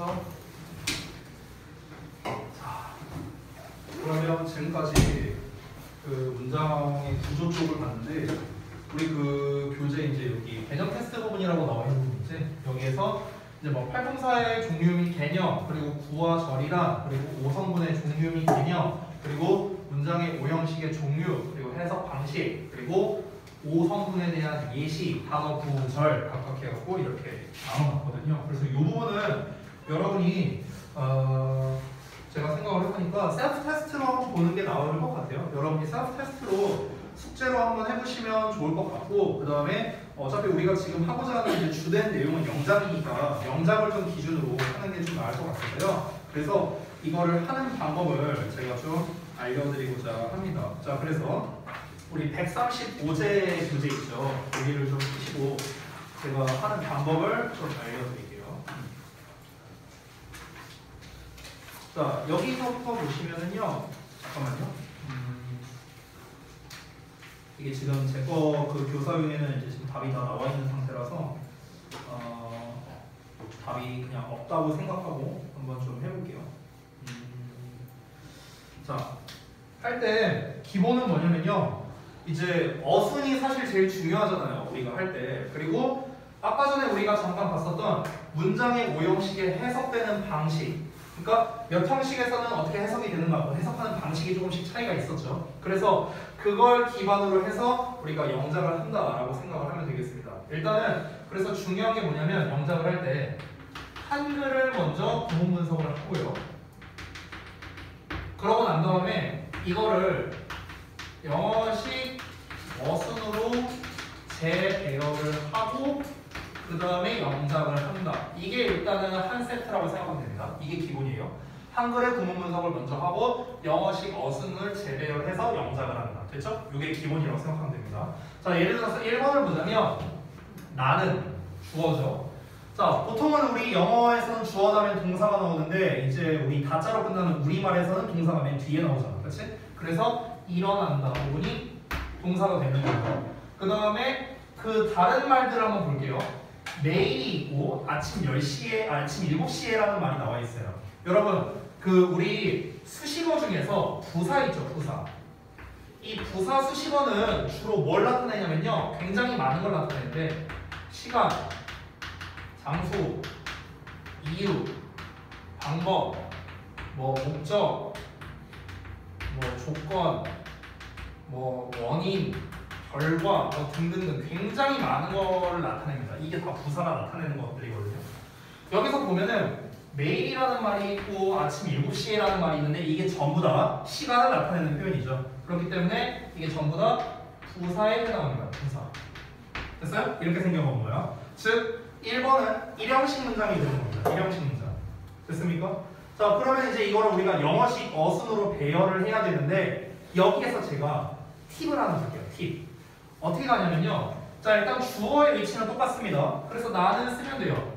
됐어? 자, 그러면 지금까지 그 문장의 구조 쪽을 봤는데 우리 그 교재 이제 여기 개념 테스트 부분이라고 나와 있는 부분 있지? 여기에서 이제 뭐 활동사의 종류 및 개념, 그리고 구와 절이랑, 그리고 5성분의 종류 및 개념, 그리고 문장의 오형식의 종류, 그리고 해석 방식, 그리고 5성분에 대한 예시, 단어, 구, 절 각각 해갖고 이렇게 나눠놨거든요. 그래서 이 부분은 여러분이 제가 생각을 해보니까 셀프 테스트로 한번 보는 게 나을 것 같아요. 여러분이 셀프 테스트로 숙제로 한번 해보시면 좋을 것 같고, 그 다음에 어차피 우리가 지금 하고자 하는 이제 주된 내용은 영작이니까 영작을 좀 기준으로 하는 게 좀 나을 것 같아요. 그래서 이거를 하는 방법을 제가 좀 알려드리고자 합니다. 자, 그래서 우리 135제 교재 있죠. 여기를 좀 푸시고 제가 하는 방법을 좀 알려드릴게요. 자, 여기서부터 보시면은요. 잠깐만요. 이게 지금 제 거 그 교사용에는 이제 지금 답이 다 나와 있는 상태라서 답이 그냥 없다고 생각하고 한번 좀 해볼게요. 자, 할 때 기본은 뭐냐면요. 이제 어순이 사실 제일 중요하잖아요. 우리가 할 때. 그리고 아까 전에 우리가 잠깐 봤었던 문장의 오형식의 해석되는 방식. 그러니까 몇 형식에서는 어떻게 해석이 되는가, 해석하는 방식이 조금씩 차이가 있었죠. 그래서 그걸 기반으로 해서 우리가 영작을 한다라고 생각을 하면 되겠습니다. 일단은 그래서 중요한 게 뭐냐면 영작을 할 때 한글을 먼저 구문 분석을 하고요. 그러고 난 다음에 이거를 영어식 어순으로 재배열을 하고 그 다음에 영작을 한다. 이게 일단은 한 세트라고 생각하면 됩니다. 이게 기본이에요. 한글의 구문 분석을 먼저 하고 영어식 어순을 재배열해서 영작을 한다. 됐죠? 이게 기본이라고 생각하면 됩니다. 자, 예를 들어서 1번을 보자면 나는 주어죠. 자, 보통은 우리 영어에서는 주어 다음에 동사가 나오는데 이제 우리 다자로 끝나는 우리말에서는 동사가 맨 뒤에 나오잖아. 그렇지? 그래서 일어난다 부분이 동사가 되는 거예요. 그 다음에 그 다른 말들 한번 볼게요. 내일이 있고 아침 10시에, 아침 7시에라는 말이 나와 있어요. 여러분, 그 우리 수식어 중에서 부사 있죠, 부사. 이 부사 수식어는 주로 뭘 나타내냐면요. 굉장히 많은 걸 나타내는데 시간, 장소, 이유, 방법, 뭐 목적, 뭐 조건, 뭐 원인, 결과 뭐 등등등 굉장히 많은 거를 나타냅니다. 이게 다 부사가 나타내는 것들이거든요. 여기서 보면은 매일이라는 말이 있고 아침 7시에라는 말이 있는데 이게 전부 다 시간을 나타내는 표현이죠. 그렇기 때문에 이게 전부 다 부사에 해당합니다. 부사. 됐어요? 이렇게 생겨본 거야. 즉 1번은 일형식 문장이 되는 겁니다. 일형식 문장. 됐습니까? 자, 그러면 이제 이거를 우리가 영어식 어순으로 배열을 해야 되는데 여기에서 제가 팁을 하나 줄게요. 팁. 어떻게 가냐면요. 자, 일단 주어의 위치는 똑같습니다. 그래서 나는 쓰면 돼요.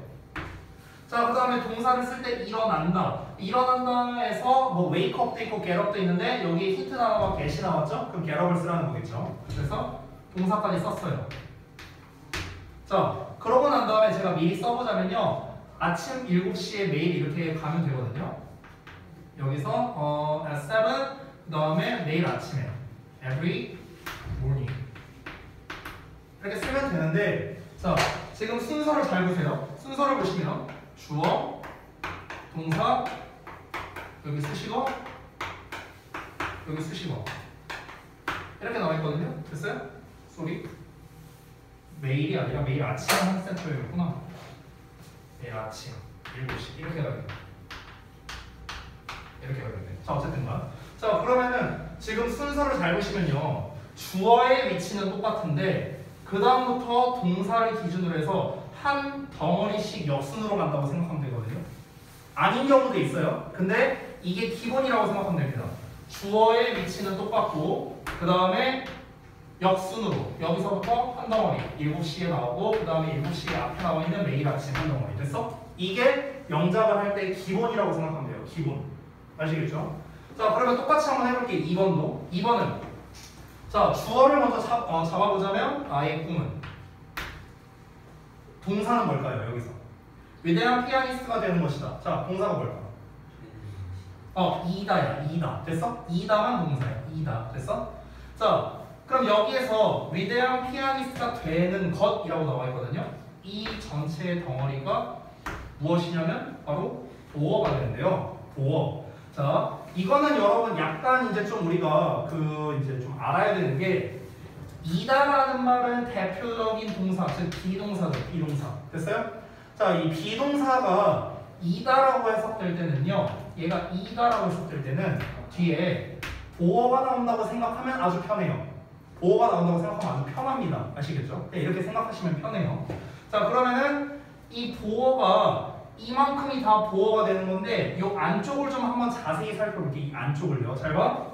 자, 그 다음에 동사를 쓸 때 일어난다. 일어난다에서 뭐 wake up도 있고 get up도 있는데 여기 히트 단어가 get이 나왔죠? 그럼 get up을 쓰라는 거겠죠. 그래서 동사까지 썼어요. 자, 그러고 난 다음에 제가 미리 써보자면요. 아침 7시에 매일 이렇게 가면 되거든요. 여기서 at 7, 그 다음에 매일 아침에 every morning 이렇게 쓰면 되는데, 자, 지금 순서를 잘 보세요. 순서를 보시면 주어, 동사, 여기 수식어, 여기 수식어 이렇게 나와 있거든요. 됐어요? 쏘리. 매일이 아니라 매일 아침 한 세트였구나. 매일 아침 7시 이렇게 가야겠네. 이렇게 가야겠네. 자, 어쨌든간. 자, 그러면은 지금 순서를 잘 보시면요. 주어의 위치는 똑같은데 그 다음부터 동사를 기준으로 해서 한 덩어리씩 역순으로 간다고 생각하면 되거든요. 아닌 경우도 있어요. 근데 이게 기본이라고 생각하면 됩니다. 주어의 위치는 똑같고 그 다음에 역순으로 여기서부터 한 덩어리 7시에 나오고 그 다음에 7시에 앞에 나와 있는 매일 아침 한 덩어리. 됐어? 이게 영작을 할 때 기본이라고 생각하면 돼요. 기본. 아시겠죠? 자, 그러면 똑같이 한번 해볼게요. 2번도. 2번은 자, 주어를 먼저 잡아보자면 나의 꿈은. 동사는 뭘까요? 여기서 위대한 피아니스트가 되는 것이다. 자, 동사가 뭘까? 이다야, 이다. 됐어? 이다만 동사야. 이다. 됐어? 자, 그럼 여기에서 위대한 피아니스트가 되는 것이라고 나와 있거든요. 이 전체의 덩어리가 무엇이냐면 바로 보어가 되는데요. 보어. 자, 이거는 여러분 약간 이제 좀 우리가 이제 좀 알아야 되는 게 이다라는 말은 대표적인 동사, 즉 비동사죠. 비동사. 됐어요? 자, 이 비동사가 이다라고 해석될 때는요. 얘가 이다라고 해석될 때는 뒤에 보어가 나온다고 생각하면 아주 편해요. 보어가 나온다고 생각하면 아주 편합니다. 아시겠죠? 네, 이렇게 생각하시면 편해요. 자, 그러면은 이 보어가 이만큼이 다 보어가 되는 건데 이 안쪽을 좀 한번 자세히 살펴볼게요. 이 안쪽을요. 잘 봐.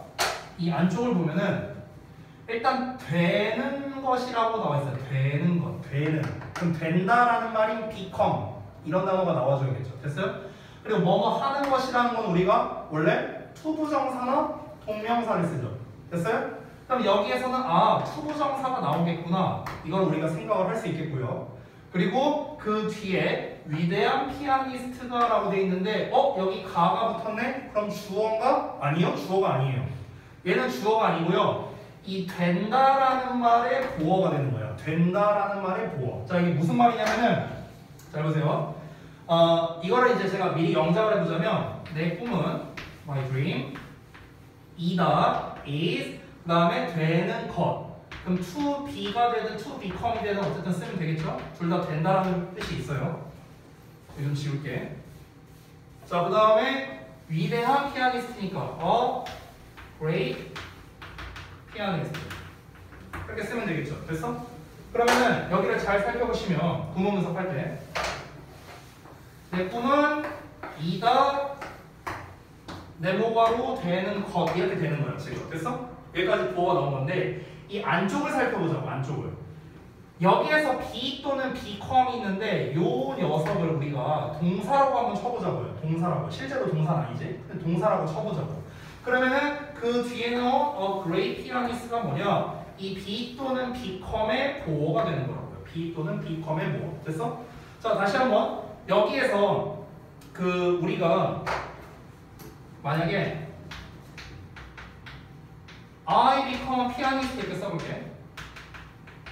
이 안쪽을 보면은 일단 되는 것이라고 나와 있어요. 되는 것. 되는. 그럼 된다라는 말인 become 이런 단어가 나와줘야겠죠. 됐어요? 그리고 뭐뭐 하는 것이라는 건 우리가 원래 투부정사나 동명사를 쓰죠. 됐어요? 그럼 여기에서는 투부정사가 나오겠구나. 이걸 우리가 생각을 할 수 있겠고요. 그리고 그 뒤에 위대한 피아니스트가 라고 돼 있는데 여기 가가 붙었네? 그럼 주어인가? 아니요. 주어가 아니에요. 얘는 주어가 아니고요. 이 된다라는 말의 보어가 되는 거예요. 된다라는 말의 보어. 자, 이게 무슨 말이냐면은 잘 보세요. 이거를 이제 제가 미리 영작을 해보자면 내 꿈은 my dream 이다 is 그 다음에 되는 것. 그럼 to be가 되든 to become이 되든 어쨌든 쓰면 되겠죠? 둘 다 된다라는 뜻이 있어요. 이거 좀 지울게. 자, 그 다음에 위대한 피아니스트니까 great 피아니스트 이렇게 쓰면 되겠죠. 됐어? 그러면은 여기를 잘 살펴보시면 구문 분석할 때 내 꿈은 이다 네모가로 되는 것 이렇게 되는 거예요. 지금 됐어? 여기까지 보어가 나온 건데 이 안쪽을 살펴보자고. 안쪽을 여기에서 be 또는 become이 있는데 요 녀석을 우리가 동사라고 한번 쳐보자고요. 동사라고. 실제로 동사는 아니지. 동사라고 쳐보자고. 그러면은 그 뒤에는 great pianist가 뭐냐? 이 be 또는 become의 보어가 되는 거라고요. be 또는 become의 보어. 됐어? 자, 다시 한번 여기에서 우리가 만약에 I become a pianist 이렇게 써볼게.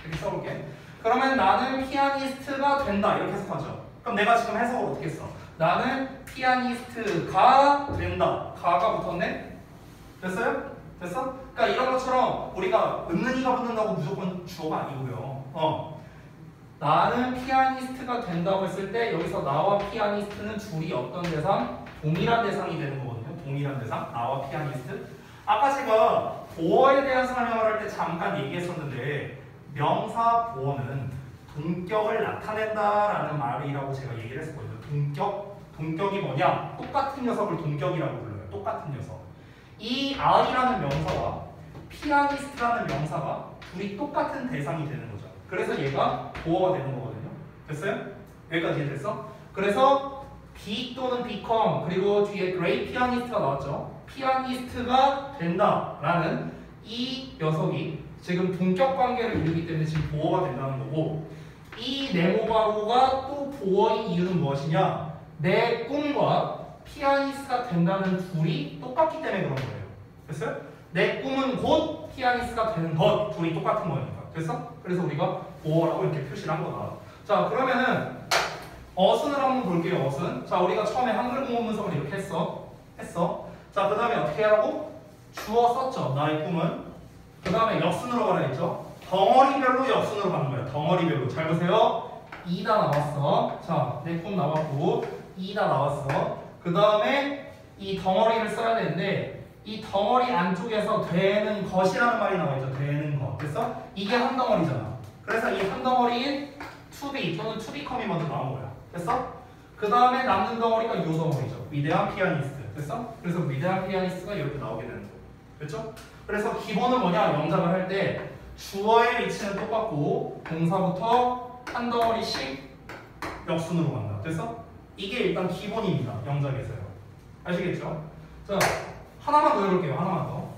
이렇게 써볼게. 그러면 나는 피아니스트가 된다 이렇게 해석하죠. 그럼 내가 지금 해석을 어떻게 써? 나는 피아니스트가 된다. 가가 붙었네? 됐어요? 됐어? 그러니까 이런 것처럼 우리가 은은이가 붙는다고 무조건 주어가 아니고요. 나는 피아니스트가 된다고 했을 때 여기서 나와 피아니스트는 둘이 어떤 대상? 동일한 대상이 되는 거거든요. 동일한 대상. 나와 피아니스트. 아까 제가 보어에 대한 설명을 할 때 잠깐 얘기했었는데 명사 보어는 동격을 나타낸다라는 말이라고 제가 얘기를 했었거든요. 동격? 동격이 뭐냐? 똑같은 녀석을 동격이라고 불러요. 똑같은 녀석. 이 I라는 명사와 피아니스트라는 명사가 둘이 똑같은 대상이 되는 거죠. 그래서 얘가 보어가 되는 거거든요. 됐어요? 여기까지 이해됐어? 그래서 be 또는 become 그리고 뒤에 great pianist가 나왔죠. 피아니스트가 된다라는 이 녀석이 지금 동격 관계를 이루기 때문에 지금 보어가 된다는 거고 이 네모가로가 또 보어인 이유는 무엇이냐? 내 꿈과 피아니스트가 된다는 둘이 똑같기 때문에 그런 거예요. 됐어요? 내 꿈은 곧 피아니스트가 되는 것 둘이 똑같은 거니까. 됐어? 그래서 우리가 보어라고 이렇게 표시를 한 거다. 자, 그러면은 어순을 한번 볼게요. 어순. 자, 우리가 처음에 한글 구문 분석을 이렇게 했어. 자, 그 다음에 어떻게 하라고? 주어 썼죠. 나의 꿈은. 그 다음에 역순으로 가라 했죠. 덩어리별로 역순으로 가는 거예요. 덩어리별로. 잘 보세요. 이다 나왔어. 자, 내 꿈 나왔고 이다 나왔어. 그 다음에 이 덩어리를 써야 되는데 이 덩어리 안쪽에서 되는 것이라는 말이 나와 있죠. 되는 것. 됐어? 이게 한 덩어리잖아. 그래서 이 한 덩어리인 to be 또는 to become이 먼저 나온 거야. 됐어? 그 다음에 남는 덩어리가 이 덩어리죠. 위대한 피아니스트. 됐어? 그래서 위대한 피아니스트가 이렇게 나오게 되는 거. 됐죠? 그래서 기본은 뭐냐? 영작을 할 때 주어의 위치는 똑같고 동사부터 한 덩어리씩 역순으로 간다. 됐어? 이게 일단 기본입니다. 영작에서요. 아시겠죠? 자, 하나만 더 해볼게요. 하나만 더.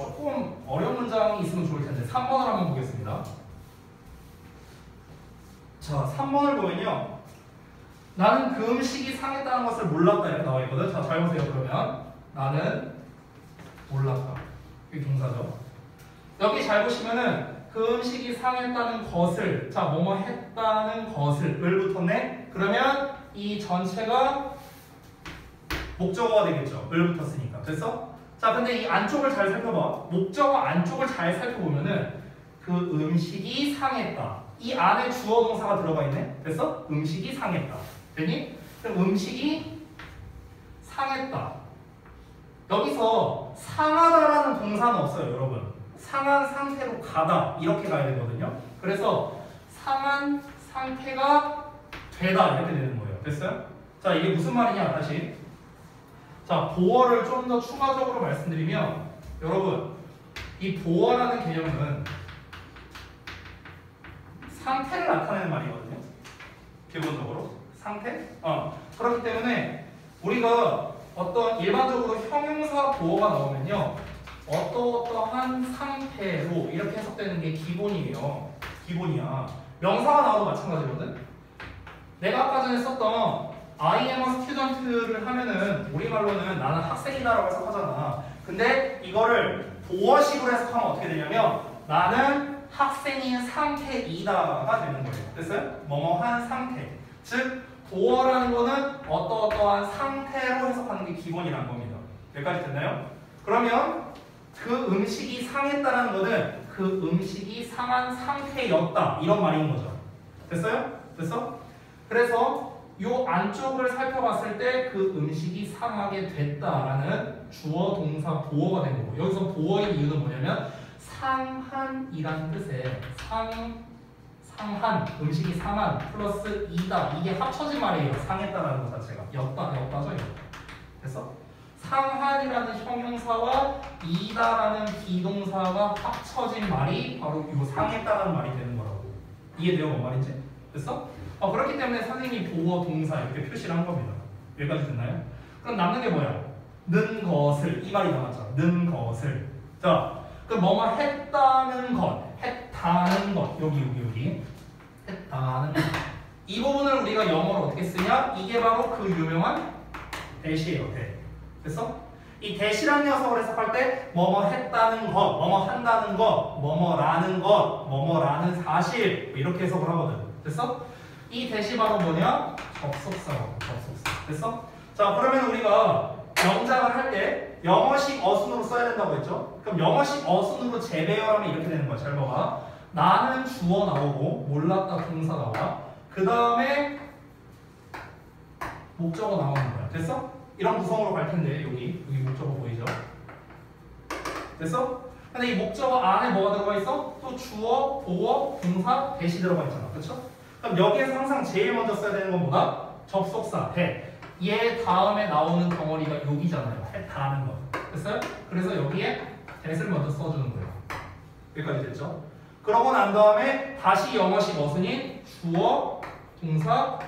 조금 어려운 문장이 있으면 좋을 텐데 3번을 한번 보겠습니다. 자, 3번을 보면요. 나는 그 음식이 상했다는 것을 몰랐다 이렇게 나와 있거든. 자, 잘 보세요. 그러면 나는 몰랐다. 이게 동사죠. 여기 잘 보시면은 그 음식이 상했다는 것을, 자, 뭐뭐 했다는 것을 을 붙었네. 그러면 이 전체가 목적어가 되겠죠. 을 붙었으니까. 됐어? 자, 근데 이 안쪽을 잘 살펴봐. 목적어 안쪽을 잘 살펴보면은 그 음식이 상했다. 이 안에 주어 동사가 들어가 있네. 됐어? 음식이 상했다. 됐니? 그럼 음식이 상했다. 여기서 상하다라는 동사는 없어요, 여러분. 상한 상태로 가다 이렇게 가야 되거든요. 그래서 상한 상태가 되다 이렇게 되는 거예요. 됐어요? 자, 이게 무슨 말이냐 다시. 자, 보어를 좀 더 추가적으로 말씀드리면 여러분 이 보어라는 개념은 상태를 나타내는 말이거든요. 기본적으로 상태? 그렇기 때문에 우리가 어떤 일반적으로 형용사 보어가 나오면요 어떠한 상태로 이렇게 해석되는 게 기본이에요. 기본이야. 명사가 나와도 마찬가지거든. 내가 아까 전에 썼던 I am a student를 하면은 우리말로는 나는 학생이다라고 해석하잖아. 근데 이거를 보어식으로 해석하면 어떻게 되냐면 나는 학생인 상태이다가 되는 거예요. 됐어요? 뭐뭐한 상태. 즉 보어라는 거는 어떠한 상태로 해석하는 게 기본이라는 겁니다. 여기까지 됐나요? 그러면 그 음식이 상했다는 거는 그 음식이 상한 상태였다 이런 말인 거죠. 됐어요? 됐어? 그래서 요 안쪽을 살펴봤을 때 그 음식이 상하게 됐다라는 주어 동사 보어가 된 거고, 여기서 보어의 이유는 뭐냐면 상한이란 뜻의 상한 음식이 상한 플러스 이다 이게 합쳐진 말이에요. 상했다라는 것 자체가 였다죠 이거. 됐어? 상한이라는 형용사와 이다라는 비동사가 합쳐진 말이 바로 요 상했다라는 말이 되는 거라고. 이해돼요? 뭔 말인지? 됐어? 그렇기 때문에 선생님이 보어 동사 이렇게 표시를 한 겁니다. 여기까지 됐나요? 그럼 남는 게 뭐야? 는 것을 이 말이 남았죠. 는 것을. 자, 그럼 뭐뭐 했다는 것, 했다는 것 여기 했다는 것. 이 부분을 우리가 영어로 어떻게 쓰냐? 이게 바로 그 유명한 대시예요. 대. 됐어? 이 대시라는 녀석을 해석할 때 뭐뭐 했다는 것, 뭐뭐 한다는 것, 뭐뭐라는 것, 뭐뭐라는 사실 뭐 이렇게 해석을 하거든. 됐어? 이 대시 바로 뭐냐? 접속사고. 접속사. 됐어? 자, 그러면 우리가 영작을 할 때 영어식 어순으로 써야 된다고 했죠? 그럼 영어식 어순으로 재배열하면 이렇게 되는 거야. 잘 봐봐. 나는 주어 나오고 몰랐다 동사 나와. 그 다음에 목적어 나오는 거야. 됐어? 이런 구성으로 갈 텐데 여기 목적어 보이죠? 됐어? 근데 이 목적어 안에 뭐가 들어가 있어? 또 주어, 보어, 동사, 대시 들어가 있잖아. 그렇죠? 그럼 여기에서 항상 제일 먼저 써야 되는 건 뭐다? 접속사, 대. 얘 다음에 나오는 덩어리가 여기잖아요. 했다는 거. 됐어요? 그래서 여기에 대를 먼저 써주는 거예요. 여기까지 됐죠? 그러고 난 다음에 다시 영어식 어순인 주어, 동사,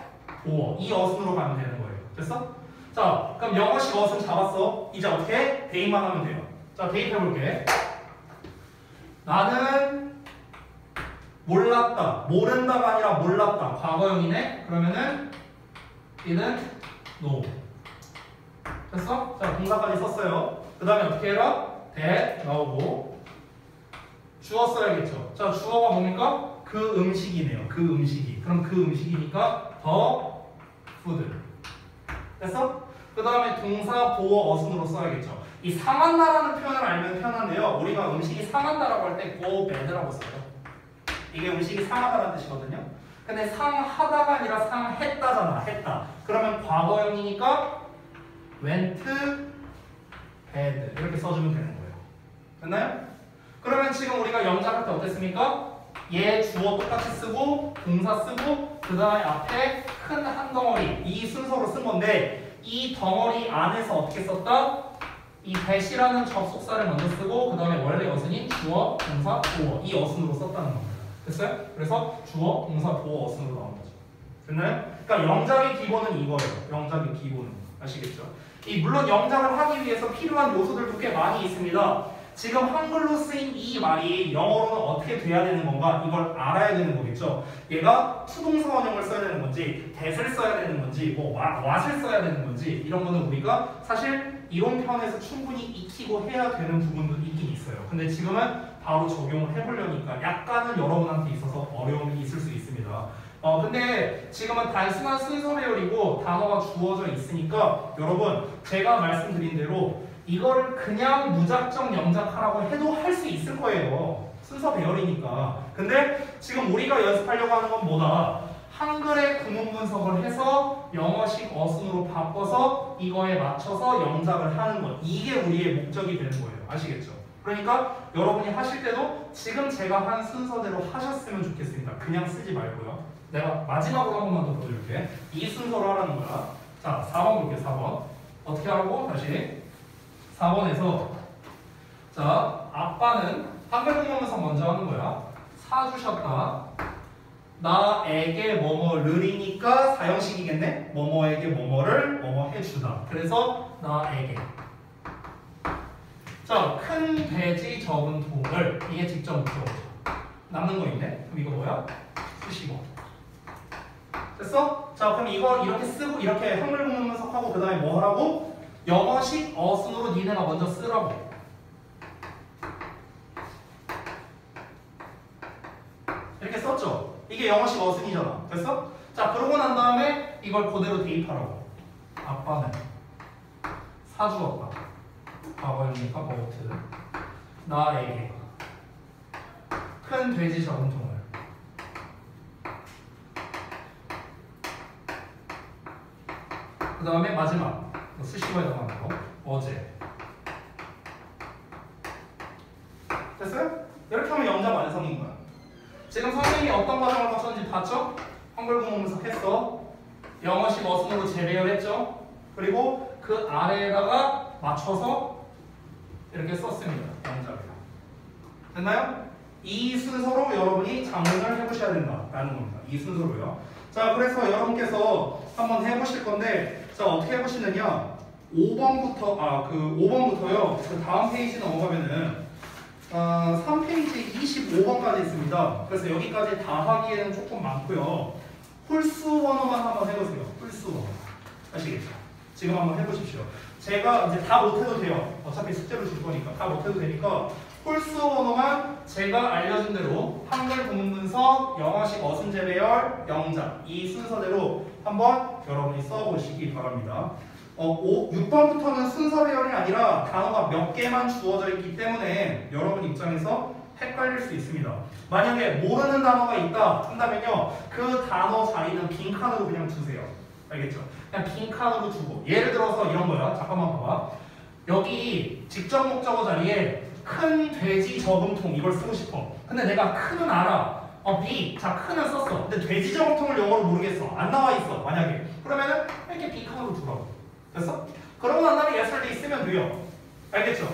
보어. 이 어순으로 가면 되는 거예요. 됐어? 자, 그럼 영어식 어순 잡았어. 이제 어떻게? 대입만 하면 돼요. 자, 대입해볼게. 나는 몰랐다. 모른다가 아니라 몰랐다. 과거형이네. 그러면은 이는 no. 됐어? 자, 동사까지 썼어요. 그 다음에 어떻게 해라? 대 나오고 주어 써야겠죠. 자, 주어가 뭡니까? 그 음식이네요. 그 음식이. 그럼 그 음식이니까 the food. 됐어? 그 다음에 동사 보어 어순으로 써야겠죠. 이 상한다라는 표현을 알면 편한데요. 우리가 음식이 상한다라고 할 때 go bad라고 써요. 이게 음식이 상하다라는 뜻이거든요. 근데 상하다가 아니라 상했다잖아. 했다. 그러면 과거형이니까 went bad 이렇게 써주면 되는 거예요. 됐나요? 그러면 지금 우리가 영작할 때 어땠습니까? 얘 주어 똑같이 쓰고 동사 쓰고 그 다음에 앞에 큰 한 덩어리 이 순서로 쓴 건데 이 덩어리 안에서 어떻게 썼다? 이 that이라는 접속사를 먼저 쓰고 그 다음에 원래 어순인 주어, 동사, 보어 이 어순으로 썼다는 겁니다. 됐어요? 그래서 주어, 동사, 보어 어순으로 나온 거죠. 됐나요? 그러니까 영작의 기본은 이거예요. 영작의 기본은. 아시겠죠? 물론 영작을 하기 위해서 필요한 요소들도 꽤 많이 있습니다. 지금 한글로 쓰인 이 말이 영어로는 어떻게 돼야 되는 건가 이걸 알아야 되는 거겠죠. 얘가 투동사 원형을 써야 되는 건지 that을 써야 되는 건지 뭐 what을 써야 되는 건지 이런 거는 우리가 사실 이론편에서 충분히 익히고 해야 되는 부분도 있긴 있어요. 근데 지금은 바로 적용을 해보려니까 약간은 여러분한테 있어서 어려움이 있을 수 있습니다. 근데 지금은 단순한 순서 배열이고 단어가 주어져 있으니까 여러분 제가 말씀드린 대로 이거를 그냥 무작정 영작하라고 해도 할 수 있을 거예요. 순서 배열이니까. 근데 지금 우리가 연습하려고 하는 건 뭐다? 한글의 구문 분석을 해서 영어식 어순으로 바꿔서 이거에 맞춰서 영작을 하는 것. 이게 우리의 목적이 되는 거예요. 아시겠죠? 그러니까 여러분이 하실 때도 지금 제가 한 순서대로 하셨으면 좋겠습니다. 그냥 쓰지 말고요. 내가 마지막으로 한 번만 더 보여줄게. 이 순서로 하라는 거야. 자, 4번 볼게요. 4번. 어떻게 하라고? 다시 4번에서 자, 아빠는 한글 구문 분석 먼저 하는 거야. 사주셨다. 나에게 뭐뭐를이니까 사형식이겠네. 뭐뭐에게 뭐뭐를 뭐뭐 해주다. 그래서 나에게. 자, 큰 돼지 적은 통을 이게 직접 묶어보자. 남는 거 있네. 그럼 이거 뭐야? 수식어. 됐어? 자, 그럼 이거 이렇게 쓰고 이렇게 한글 구문 분석하고 그 다음에 뭐 하라고? 영어식 어순으로 니네가 먼저 쓰라고. 이렇게 썼죠? 이게 영어식 어순이잖아. 됐어? 자, 그러고 난 다음에 이걸 그대로 대입하라고. 아빠는 사주었다. 과거형이니까 버트. 나에게 큰 돼지 적은 통을. 그 다음에 마지막 수식어에 담아놓은 거. 어제. 됐어요? 이렇게 하면 영작 완성인 거야. 지금 선생님이 어떤 과정을 거쳤는지 봤죠? 한글 구문 분석했어. 영어식 어순으로 재배열했죠? 그리고 그 아래에다가 맞춰서 이렇게 썼습니다. 영작을. 됐나요? 이 순서로 여러분이 작문을 해보셔야 된다라는 겁니다. 이 순서로요. 자, 그래서 여러분께서 한번 해보실 건데, 자, 어떻게 해보시느냐? 5번부터요. 그 다음 페이지 넘어가면은 3페이지 25번까지 있습니다. 그래서 여기까지 다 하기에는 조금 많고요. 홀수 원어만 한번 해보세요. 홀수 원어. 아시겠죠? 지금 한번 해보십시오. 제가 이제 다 못해도 돼요. 어차피 숙제를 줄 거니까 다 못해도 되니까 홀수 원어만 제가 알려준 대로 한글 구문 분석, 영어식 어순 재배열, 영작 이 순서대로 한번 여러분이 써보시기 바랍니다. 6번부터는 순서 배열이 아니라 단어가 몇 개만 주어져 있기 때문에 여러분 입장에서 헷갈릴 수 있습니다. 만약에 모르는 단어가 있다 한다면요, 그 단어 자리는 빈칸으로 그냥 두세요. 알겠죠? 그냥 빈칸으로 두고, 예를 들어서 이런 거야. 잠깐만 봐봐. 여기 직접 목적어 자리에 큰 돼지 저금통 이걸 쓰고 싶어. 근데 내가 큰은 알아. B. 자, 큰은 썼어. 근데 돼지 저금통을 영어로 모르겠어. 안 나와 있어. 만약에. 그러면은 이렇게 빈칸으로 두라고. 됐어? 그러고 난 다음에 yesterday 쓰면 돼요. 알겠죠?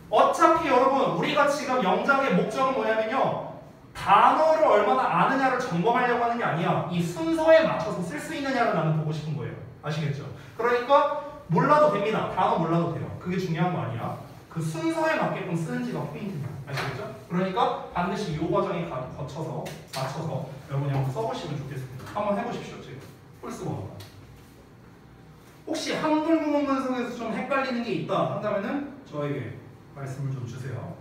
어차피 여러분 우리가 지금 영작의 목적은 뭐냐면요, 단어를 얼마나 아느냐를 점검하려고 하는 게 아니야. 이 순서에 맞춰서 쓸 수 있느냐를 나는 보고 싶은 거예요. 아시겠죠? 그러니까 몰라도 됩니다. 단어 몰라도 돼요. 그게 중요한 거 아니야. 그 순서에 맞게끔 쓰는지가 포인트입니다. 아시겠죠? 그러니까 반드시 이 과정에 거쳐서 맞춰서 여러분이 한번 써보시면 좋겠습니다. 한번 해보십시오. 지금 홀수거. 혹시 한글 구문 분석에서 좀 헷갈리는 게 있다 한다면은 저에게 말씀을 좀 주세요.